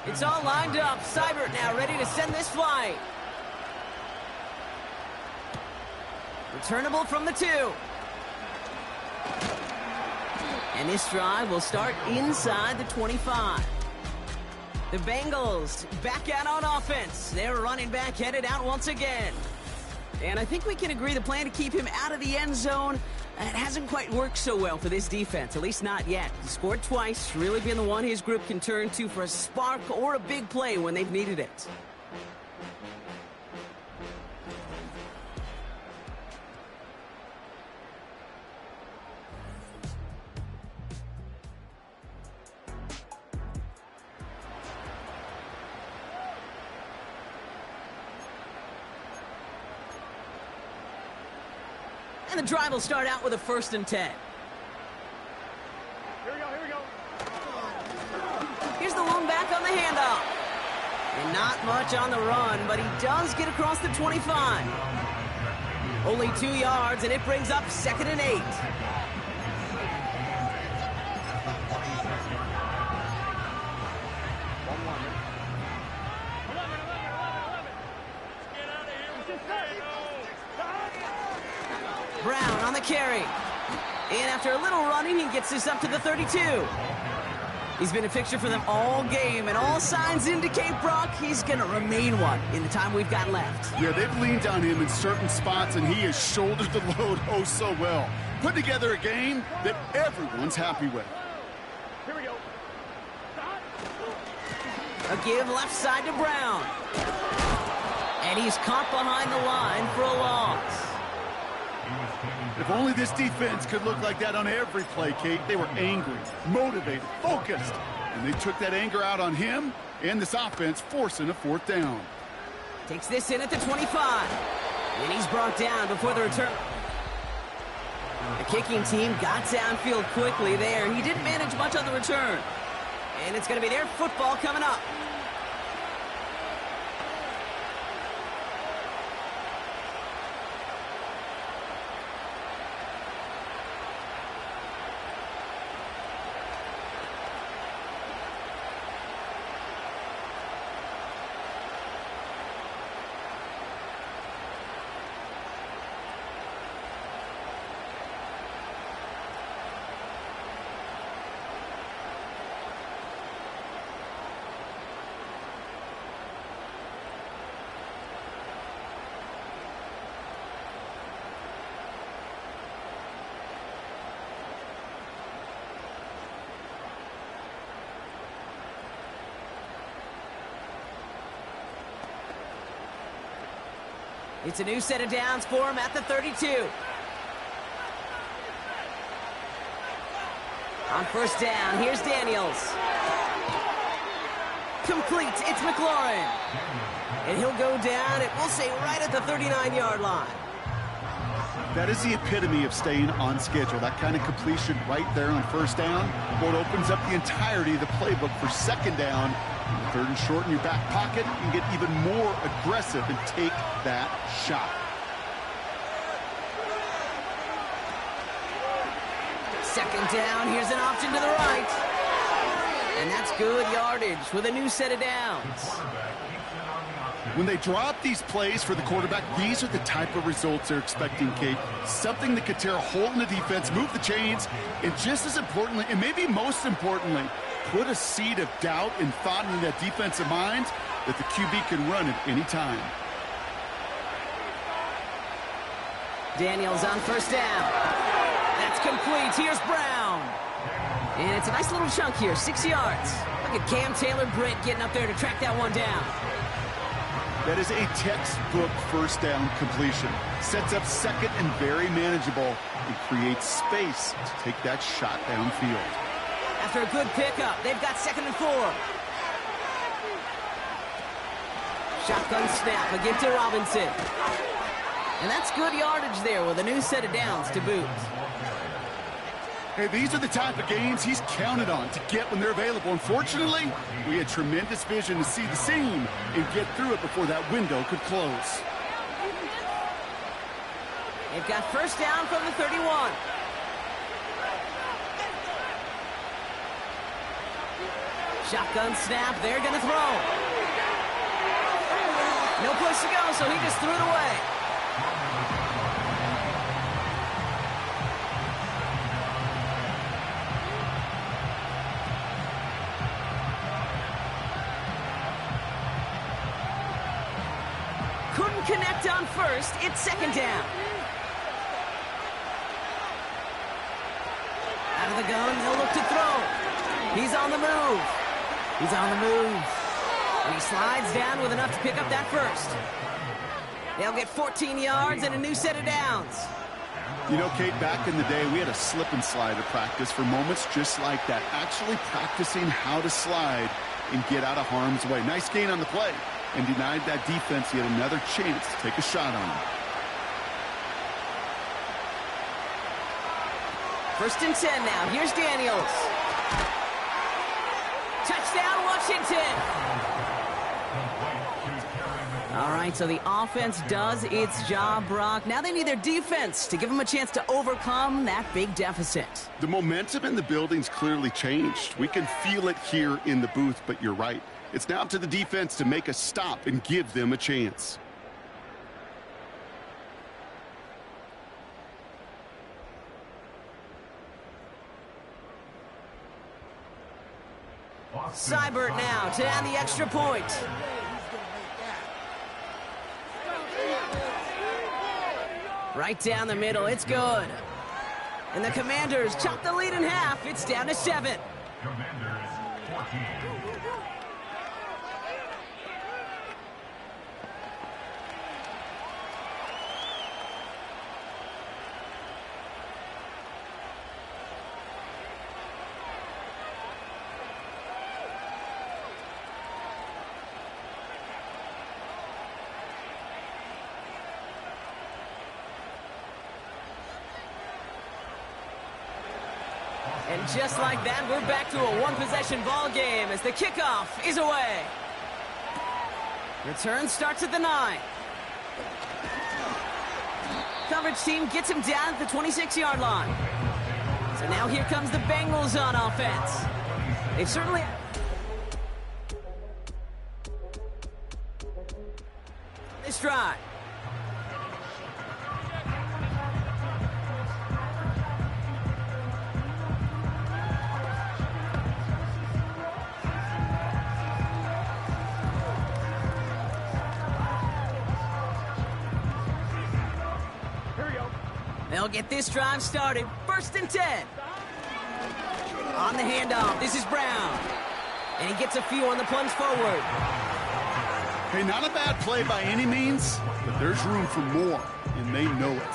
It's all lined up. Seibert now ready to send this flight. Returnable from the 2. And this drive will start inside the 25. The Bengals back out on offense. Their running back headed out once again. And I think we can agree the plan to keep him out of the end zone, it hasn't quite worked so well for this defense, at least not yet. He scored twice, really been the one his group can turn to for a spark or a big play when they've needed it. And the drive will start out with a 1st and 10. Here we go, here we go. Here's the lone back on the handoff. And not much on the run, but he does get across the 25. Only 2 yards, and it brings up 2nd and 8. Brown on the carry. And after a little running, he gets this up to the 32. He's been a fixture for them all game, and all signs indicate, Brock, he's going to remain one in the time we've got left. Yeah, they've leaned on him in certain spots, and he has shouldered the load oh so well. Put together a game that everyone's happy with. Here we go. A give left side to Brown. And he's caught behind the line for a loss. If only this defense could look like that on every play, Kate. They were angry, motivated, focused, and they took that anger out on him and this offense, forcing a 4th down. Takes this in at the 25. And he's brought down before the return. The kicking team got downfield quickly there. He didn't manage much on the return. And it's going to be their football coming up. It's a new set of downs for him at the 32. On 1st down, here's Daniels. Complete, it's McLaurin. And he'll go down, we'll say, right at the 39-yard line. That is the epitome of staying on schedule. That kind of completion right there on 1st down. What opens up the entirety of the playbook for 2nd down. 3rd and short in your back pocket, you can get even more aggressive and take that shot. Second down, here's an option to the right. And that's good yardage with a new set of downs. When they drop these plays for the quarterback, these are the type of results they're expecting, Kate. Something that could tear a hole in the defense, move the chains, and just as importantly, and maybe most importantly, put a seed of doubt and thought in that defensive mind that the QB can run at any time. Daniels on 1st down. That's complete. Here's Brown. And it's a nice little chunk here, 6 yards. Look at Cam Taylor-Britt getting up there to track that one down. That is a textbook 1st down completion. Sets up 2nd and very manageable and creates space to take that shot downfield. After a good pickup, they've got 2nd and 4. Shotgun snap, a give to Robinson. And that's good yardage there with a new set of downs to boot. Hey, these are the type of games he's counted on to get when they're available. Unfortunately, we had tremendous vision to see the seam and get through it before that window could close. They've got 1st down from the 31. Shotgun snap. They're going to throw. No place to go, so he just threw it away. Couldn't connect on first. It's second down. Out of the gun, they'll look to throw. He's on the move. He's on the move. And he slides down with enough to pick up that first. They'll get 14 yards and a new set of downs. You know, Kate, back in the day, we had a slip and slide at practice for moments just like that. Actually practicing how to slide and get out of harm's way. Nice gain on the play. And denied that defense yet another chance to take a shot on him. First and 10 now. Here's Daniels. Touchdown, Washington. All right, so the offense does its job, Brock. Now they need their defense to give them a chance to overcome that big deficit. The momentum in the building's clearly changed. We can feel it here in the booth, but you're right. It's now up to the defense to make a stop and give them a chance. Seibert now to add the extra point. Right down the middle, it's good. And the Commanders chop the lead in half. It's down to 7. Commanders 14. And just like that, we're back to a one-possession ball game as the kickoff is away. Return starts at the 9. Coverage team gets him down at the 26-yard line. So now here comes the Bengals on offense. They've certainly... this drive. They'll get this drive started. First and 10. On the handoff, this is Brown. And he gets a few on the plunge forward. Hey, not a bad play by any means, but there's room for more, and they know it.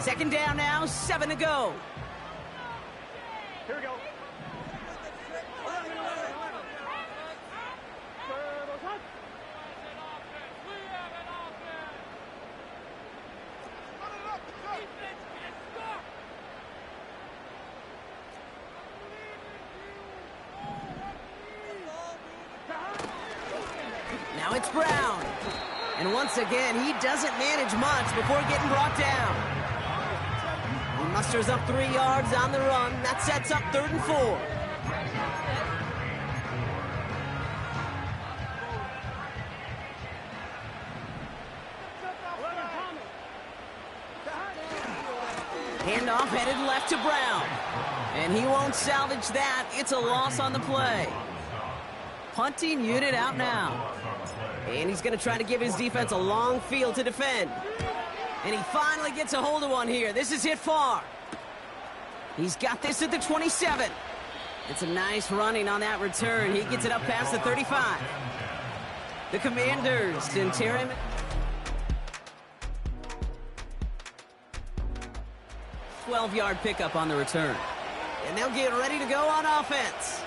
Second down now, 7 to go. Here we go. Now it's Brown. And once again, he doesn't manage much before getting brought down. He musters up 3 yards on the run. That sets up 3rd and 4. Handoff headed left to Brown. And he won't salvage that. It's a loss on the play. Punting unit out now. And he's going to try to give his defense a long field to defend. And he finally gets a hold of one here. This is hit far. He's got this at the 27. It's a nice running on that return. He gets it up past the 35. The Commanders can tear him. 12-yard pickup on the return. And they'll get ready to go on offense.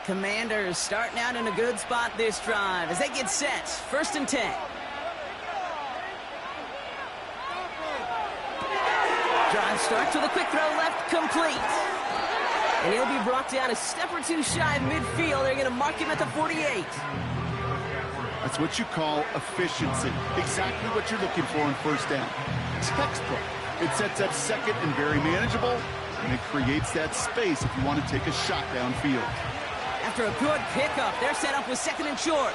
Commanders starting out in a good spot this drive as they get set. 1st and 10. Drive starts with a quick throw left, complete. And he'll be brought down a step or two shy of midfield. They're going to mark him at the 48. That's what you call efficiency. Exactly what you're looking for on 1st down. Textbook. It sets up 2nd and very manageable, and it creates that space if you want to take a shot downfield. After a good pickup, they're set up with 2nd and short.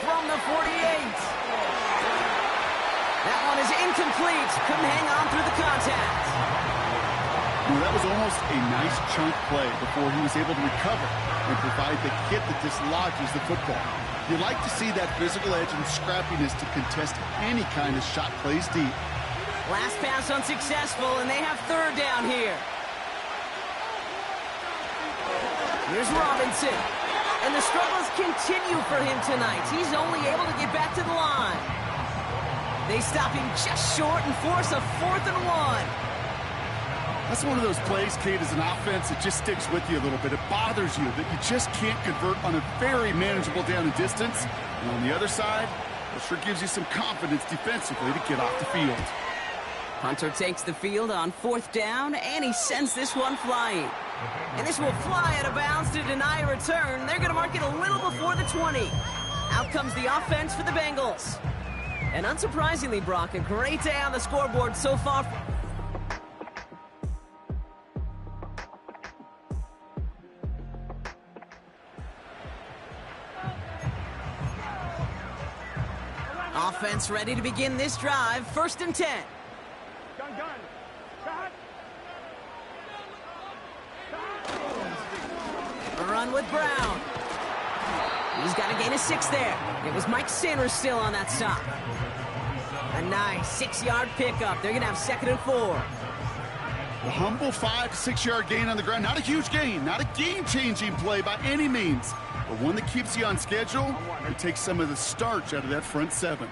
From the 48. That one is incomplete. Couldn't hang on through the contact. Well, that was almost a nice chunk play before he was able to recover and provide the hit that dislodges the football. You like to see that physical edge and scrappiness to contest any kind of shot plays deep. Last pass unsuccessful, and they have 3rd down here. Here's Robinson. And the struggles continue for him tonight. He's only able to get back to the line. They stop him just short and force a 4th and 1. That's one of those plays, Kate, as an offense that just sticks with you a little bit. It bothers you that you just can't convert on a very manageable down and distance. And on the other side, it sure gives you some confidence defensively to get off the field. Hunter takes the field on 4th down, and he sends this one flying. And this will fly out of bounds to deny a return. They're going to mark it a little before the 20. Out comes the offense for the Bengals. And unsurprisingly, Brock, a great day on the scoreboard so far. Offense ready to begin this drive. 1st and 10. Gun. Stop. A run with Brown. He's got to gain a 6 there. It was Mike Sanders still on that stop. A nice 6-yard pickup. They're going to have 2nd and 4. A humble 5 to 6 yard gain on the ground. Not a huge gain, not a game-changing play by any means, but one that keeps you on schedule and takes some of the starch out of that front 7.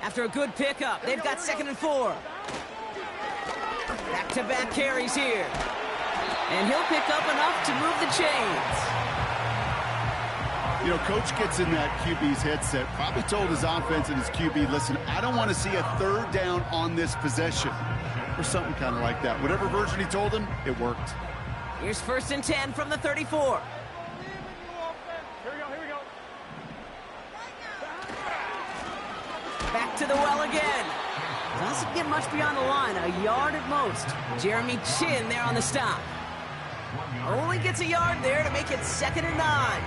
After a good pickup, they've got 2nd and 4. Back-to-back carries here. And he'll pick up enough to move the chains. You know, coach gets in that QB's headset, probably told his offense and his QB, listen, I don't want to see a 3rd down on this possession. Or something kind of like that. Whatever version he told him, it worked. Here's 1st and 10 from the 34. Here we go. Back to the well again. Doesn't get much beyond the line, a yard at most. Jeremy Chin there on the stop. Only gets a yard there to make it 2nd and 9.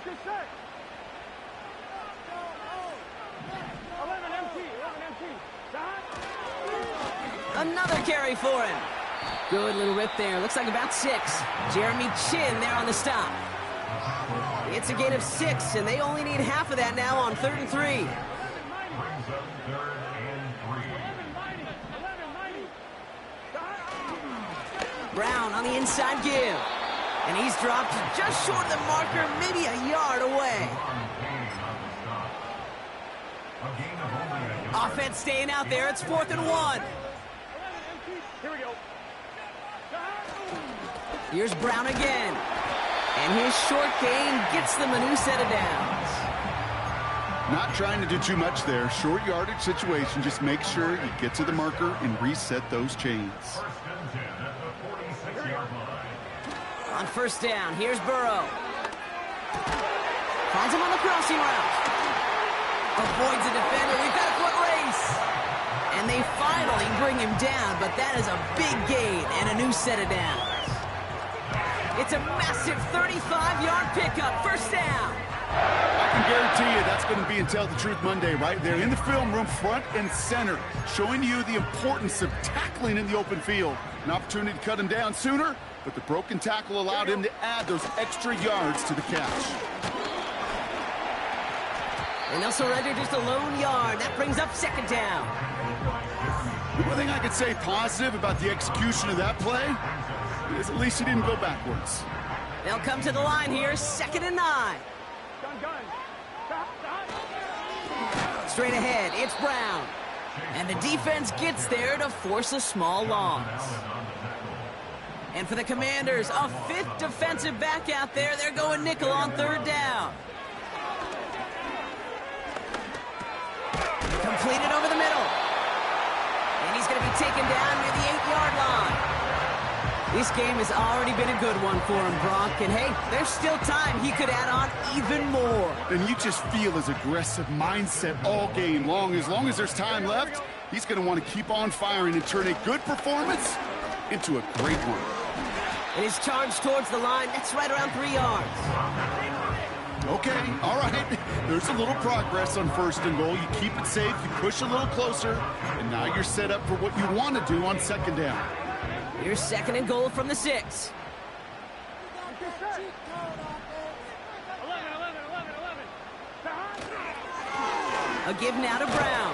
Get set. 11 empty. Stop. Another carry for him. Good little rip there. Looks like about 6. Jeremy Chin there on the stop. It's a gain of 6, and they only need half of that now on 3rd and 3. Brown on the inside give. And he's dropped just short of the marker, maybe a yard away. Offense staying out there. It's 4th and 1. Here we go. Here's Brown again. And his short gain gets them a new set of downs. Not trying to do too much there. Short yardage situation. Just make sure you get to the marker and reset those chains. On 1st down, here's Burrow. Finds him on the crossing route. Avoids a defender. We've got a foot race. And they finally bring him down, but that is a big gain and a new set of downs. It's a massive 35-yard pickup. 1st down. I can guarantee you that's going to be in Tell the Truth Monday right there in the film room, front and center, showing you the importance of tackling in the open field. An opportunity to cut him down sooner, but the broken tackle allowed him to add those extra yards to the catch. And they'll surrender just a lone yard. That brings up 2nd down. The one thing I could say positive about the execution of that play is at least he didn't go backwards. They'll come to the line here, 2nd and 9. Gun. Stop. Straight ahead, it's Brown. And the defense gets there to force a small loss. And for the Commanders, a fifth defensive back out there. They're going nickel on third down. Completed over the middle. And he's going to be taken down near the 8-yard line. This game has already been a good one for him, Brock. And hey, there's still time. He could add on even more. And you just feel his aggressive mindset all game long. As there's time left, he's going to want to keep on firing and turn a good performance into a great one. And his charge towards the line, that's right around 3 yards. Okay, all right. There's a little progress on 1st and goal. You keep it safe, you push a little closer, and now you're set up for what you want to do on 2nd down. Here's 2nd and goal from the 6. 11. A give now to Brown.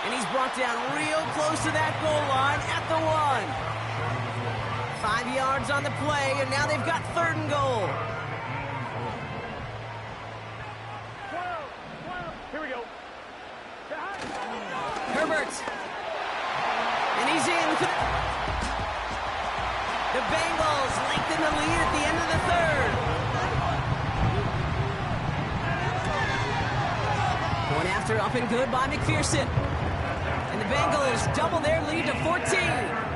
And he's brought down real close to that goal line at the 1. 5 yards on the play, and now they've got 3rd and goal. 12. Here we go. Herbert. And he's in. The Bengals lengthen the lead at the end of the 3rd. Going after up and good by McPherson. And the Bengals double their lead to 14.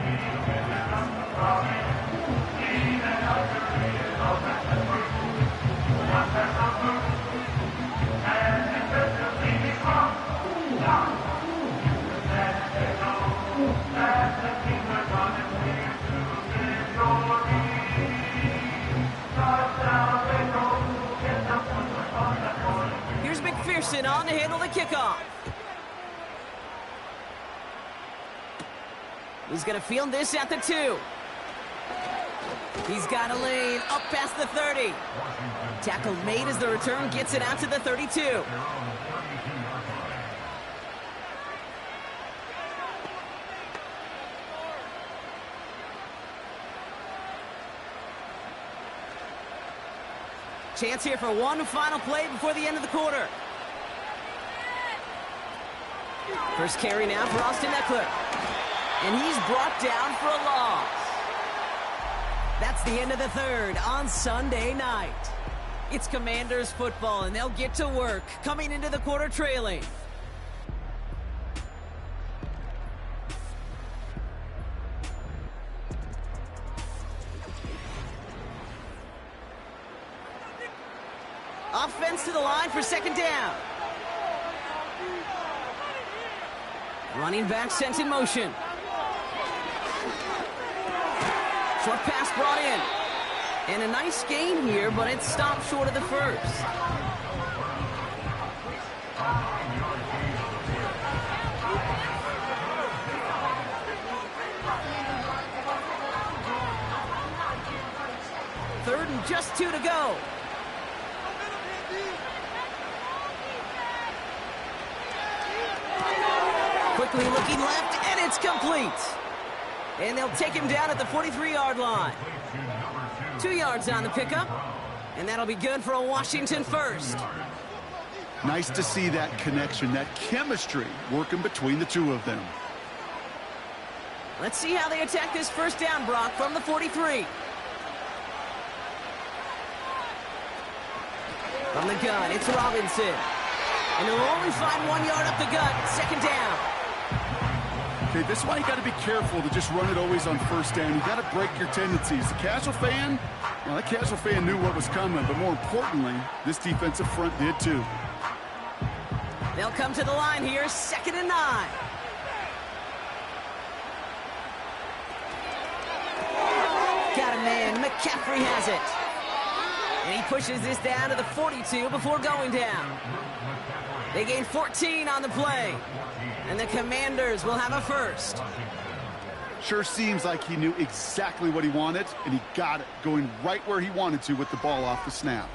Here's McPherson on to handle the kickoff. He's going to field this at the 2. He's got a lane up past the 30. Tackle made as the return gets it out to the 32. Chance here for one final play before the end of the quarter. First carry now for Austin Eckler. And he's brought down for a loss. That's the end of the 3rd on Sunday night. It's Commanders football, and they'll get to work coming into the quarter trailing. Offense to the line for 2nd down. Running back sent in motion. Short pass brought in. And a nice gain here, but it stopped short of the 1st. Third and just 2 to go. Quickly looking left, and it's complete. And they'll take him down at the 43-yard line. 2 yards on the pickup, and that'll be good for a Washington 1st. Nice to see that connection, that chemistry working between the two of them. Let's see how they attack this 1st down, Brock, from the 43. From the gun, it's Robinson. And he'll only find 1 yard up the gut, 2nd down. Okay, this is why you got to be careful to just run it always on 1st down. You got to break your tendencies. The casual fan, well, that casual fan knew what was coming, but more importantly, this defensive front did too. They'll come to the line here, 2nd and 9. Got a man, McCaffrey has it. And he pushes this down to the 42 before going down. They gain 14 on the play. And the Commanders will have a 1st. Sure seems like he knew exactly what he wanted, and he got it, going right where he wanted to with the ball off the snap.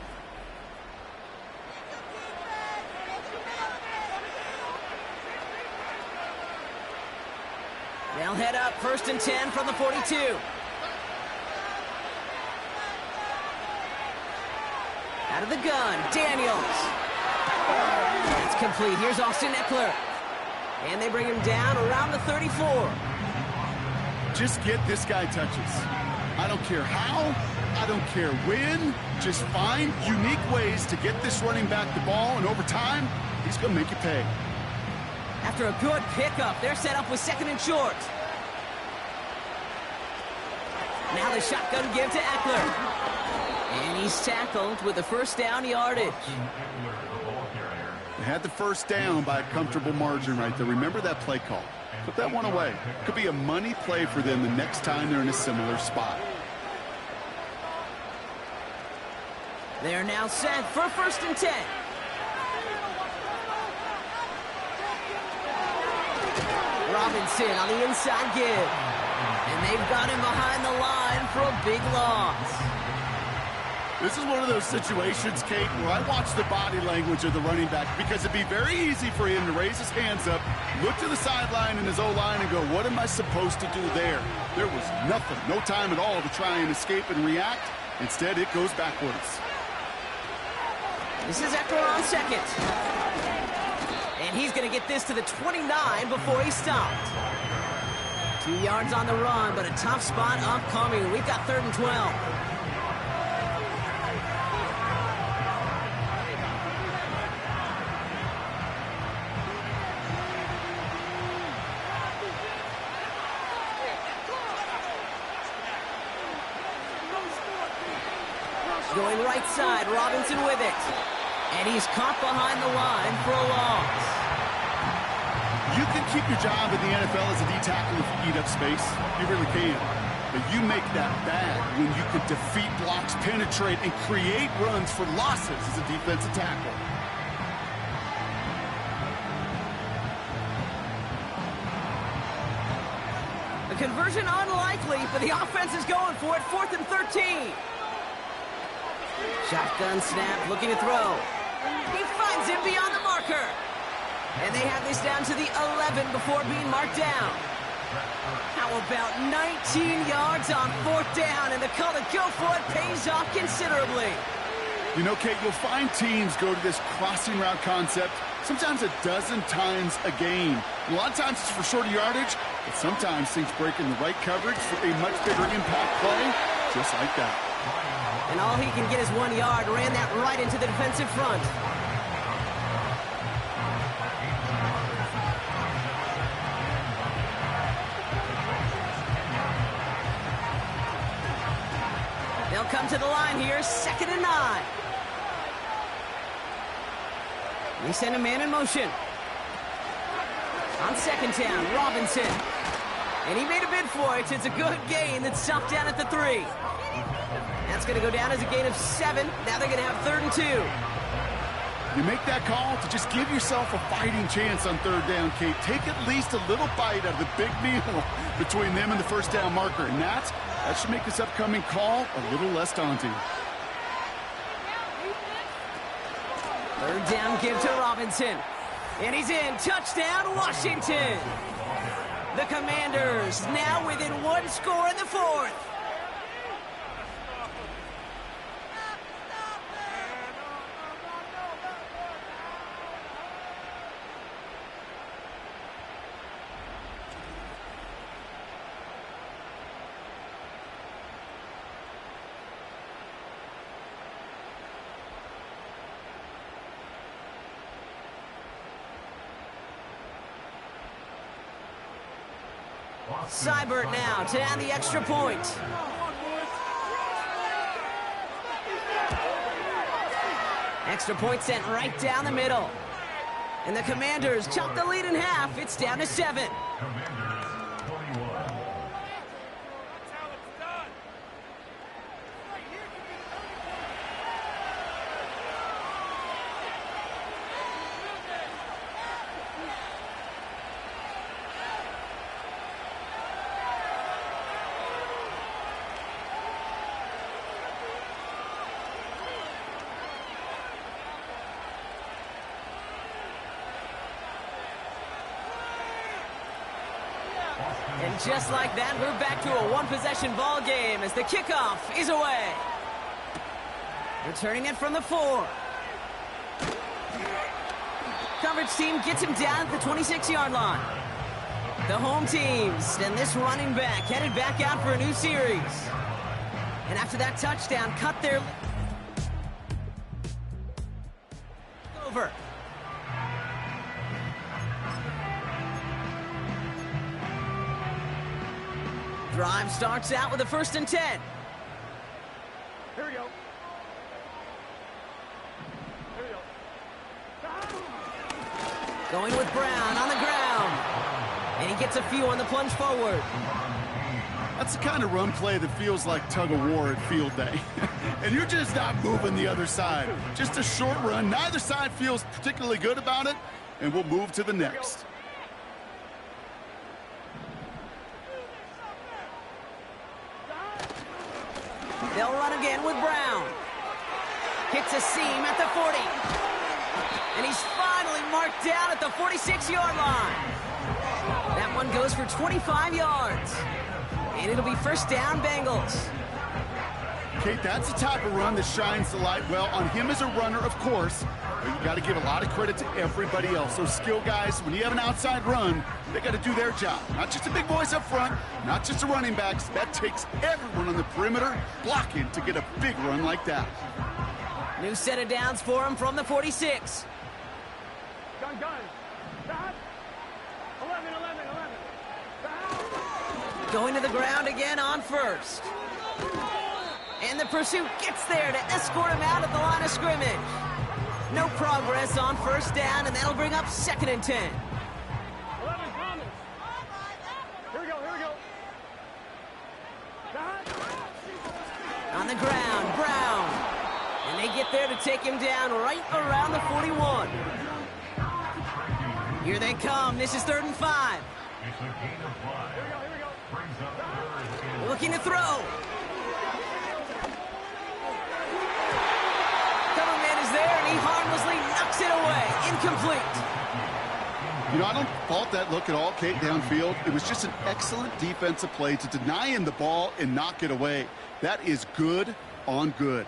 They'll head up 1st and 10 from the 42. Out of the gun, Daniels. It's complete. Here's Austin Eckler. And they bring him down around the 34. Just get this guy touches. I don't care how, I don't care when. Just find unique ways to get this running back the ball, and over time, he's going to make you pay. After a good pickup, they're set up with 2nd and short. Now the shotgun give to Eckler. And he's tackled with the first down yardage. They had the first down by a comfortable margin right there. Remember that play call. Put that one away. Could be a money play for them the next time they're in a similar spot. They're now set for 1st and 10. Robinson on the inside give. And they've got him behind the line for a big loss. This is one of those situations, Kate, where I watch the body language of the running back, because it'd be very easy for him to raise his hands up, look to the sideline in his O-line and go, what am I supposed to do there? There was nothing, no time at all to try and escape and react. Instead, it goes backwards. This is Eckler on 2nd. And he's going to get this to the 29 before he stopped. 2 yards on the run, but a tough spot upcoming. We've got 3rd and 12. Going right side, Robinson with it. And he's caught behind the line for a loss. You can keep your job in the NFL as a D-tackle if you eat up space. You really can. But you make that bad when you can defeat blocks, penetrate, and create runs for losses as a defensive tackle. The conversion unlikely, but the offense is going for it. 4th and 13. Shotgun snap, looking to throw. He finds him beyond the marker. And they have this down to the 11 before being marked down. How about 19 yards on 4th down, and the call to go for it pays off considerably. You know, Kate, you'll find teams go to this crossing route concept sometimes a dozen times a game. And a lot of times it's for shorter yardage, but sometimes things break in the right coverage for a much bigger impact play, just like that. And all he can get is 1 yard, ran that right into the defensive front. They'll come to the line here, 2nd and 9. They send a man in motion. On 2nd down, Robinson. And he made a bid for it. It's a good gain that's stopped down at the 3. That's going to go down as a gain of 7. Now they're going to have 3rd and 2. You make that call to just give yourself a fighting chance on 3rd down, Kate. Take at least a little bite out of the big meal between them and the first down marker. And that should make this upcoming call a little less daunting. 3rd down give to Robinson. And he's in. Touchdown, Washington. The Commanders now within 1 score in the 4th. Seibert now to add the extra point. Extra point sent right down the middle. And the Commanders chop the lead in half. It's down to 7. And just like that, we're back to a one-possession ball game as the kickoff is away. Returning it from the 4. Coverage team gets him down at the 26-yard line. The home teams and this running back headed back out for a new series. And after that touchdown, cut their over. Drive starts out with a 1st and 10. Here we go. Going with Brown on the ground. And he gets a few on the plunge forward. That's the kind of run play that feels like tug-of-war at field day. And you're just not moving the other side. Just a short run. Neither side feels particularly good about it. And we'll move to the next. They'll run again with Brown. Hits a seam at the 40. And he's finally marked down at the 46-yard line. That one goes for 25 yards. And it'll be 1st down, Bengals. Kate, that's the type of run that shines the light well on him as a runner, of course. But you got to give a lot of credit to everybody else. Those skill guys, when you have an outside run, they got to do their job. Not just the big boys up front, not just the running backs. That takes everyone on the perimeter blocking to get a big run like that. New set of downs for him from the 46. Gun. Stop. 11. Stop. Going to the ground again on 1st. And the pursuit gets there to escort him out at the line of scrimmage. No progress on 1st down, and that'll bring up 2nd and 10. 11 Thomas. Here we go. Stop. On the ground, Brown. And they get there to take him down right around the 41. Here they come. This is 3rd and 5. It's a gain of 5. Here we go. Brings up 3rd and Looking to throw. Cover man is there, and he harmlessly knocks it away. Incomplete. You know, I don't fault that look at all, Kate, downfield. It was just an excellent defensive play to deny him the ball and knock it away. That is good on good.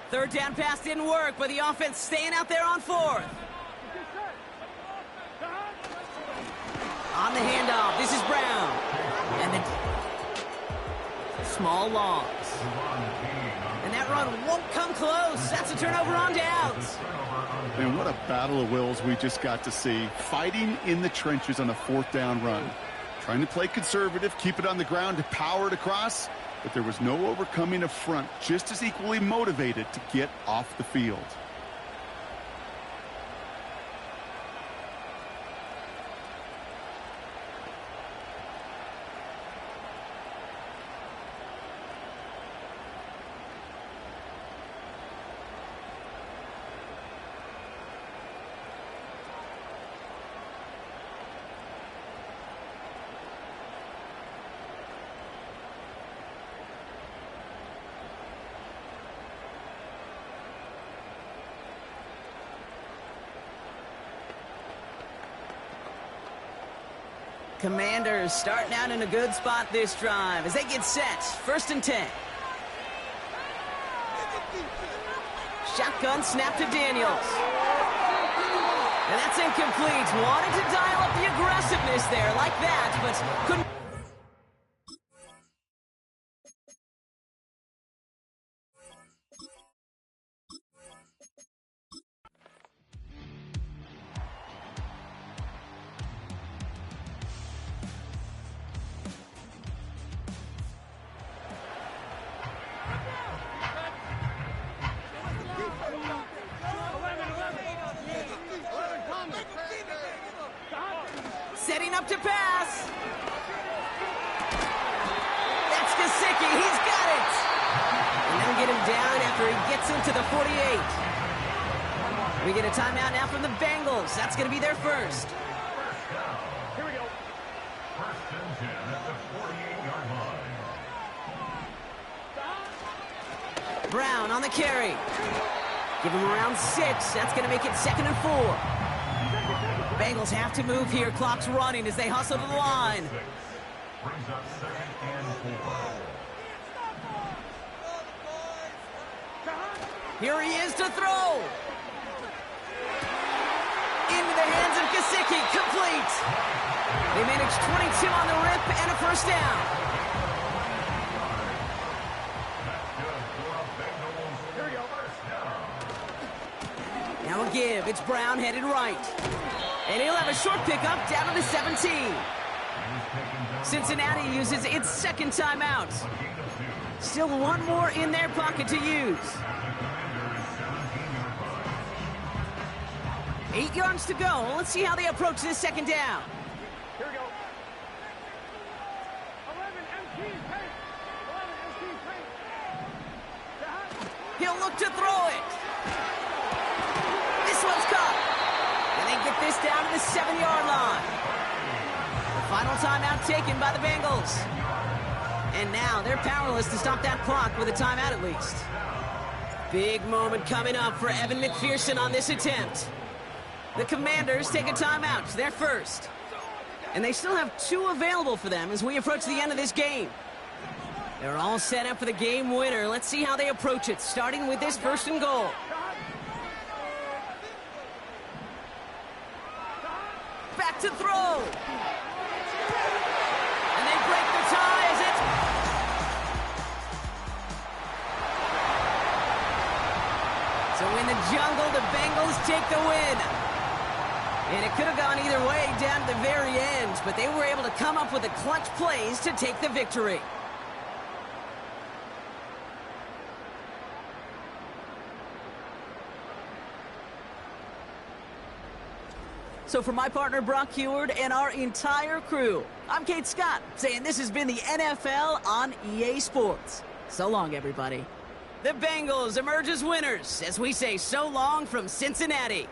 Third down pass didn't work, but the offense staying out there on 4th. On the handoff, this is Brown. And the small loss. And that run won't come close. That's a turnover on downs. And what a battle of wills we just got to see. Fighting in the trenches on a 4th down run. Trying to play conservative, keep it on the ground to power it across. But there was no overcoming a front just as equally motivated to get off the field. Commanders starting out in a good spot this drive as they get set. 1st and 10. Shotgun snap to Daniels. And that's incomplete. Wanted to dial up the aggressiveness there like that, but couldn't. Setting up to pass. That's Gesicki. He's got it. And they'll get him down after he gets into the 48. We get a timeout now from the Bengals. That's going to be their first. Here we go. 1st and 10 at the 48-yard line. Brown on the carry. Give him around 6. That's going to make it 2nd and 4. Bengals have to move here. Clock's running as they hustle to the line. Brings up 2nd and 4. Here he is to throw. Into the hands of Gesicki, complete. They manage 22 on the rip and a first down. Here we go. Now a give. It's Brown headed right. And he'll have a short pickup down to the 17. Cincinnati uses its second timeout. Still one more in their pocket to use. 8 yards to go. Let's see how they approach this second down. Here we go. 11 MT paint. 11 MT paint. He'll look to throw it. This one's caught. And they get this down to the 7-yard line. The final timeout taken by the Bengals. And now they're powerless to stop that clock with a timeout at least. Big moment coming up for Evan McPherson on this attempt. The Commanders take a timeout, their first. And they still have 2 available for them as we approach the end of this game. They're all set up for the game winner. Let's see how they approach it, starting with this first and goal. Back to throw. And they break the tie as it... So in the jungle, the Bengals take the win. And it could have gone either way down to the very end, but they were able to come up with the clutch plays to take the victory. So for my partner Brock Heward and our entire crew, I'm Kate Scott, saying this has been the NFL on EA Sports. So long, everybody. The Bengals emerge as winners as we say so long from Cincinnati.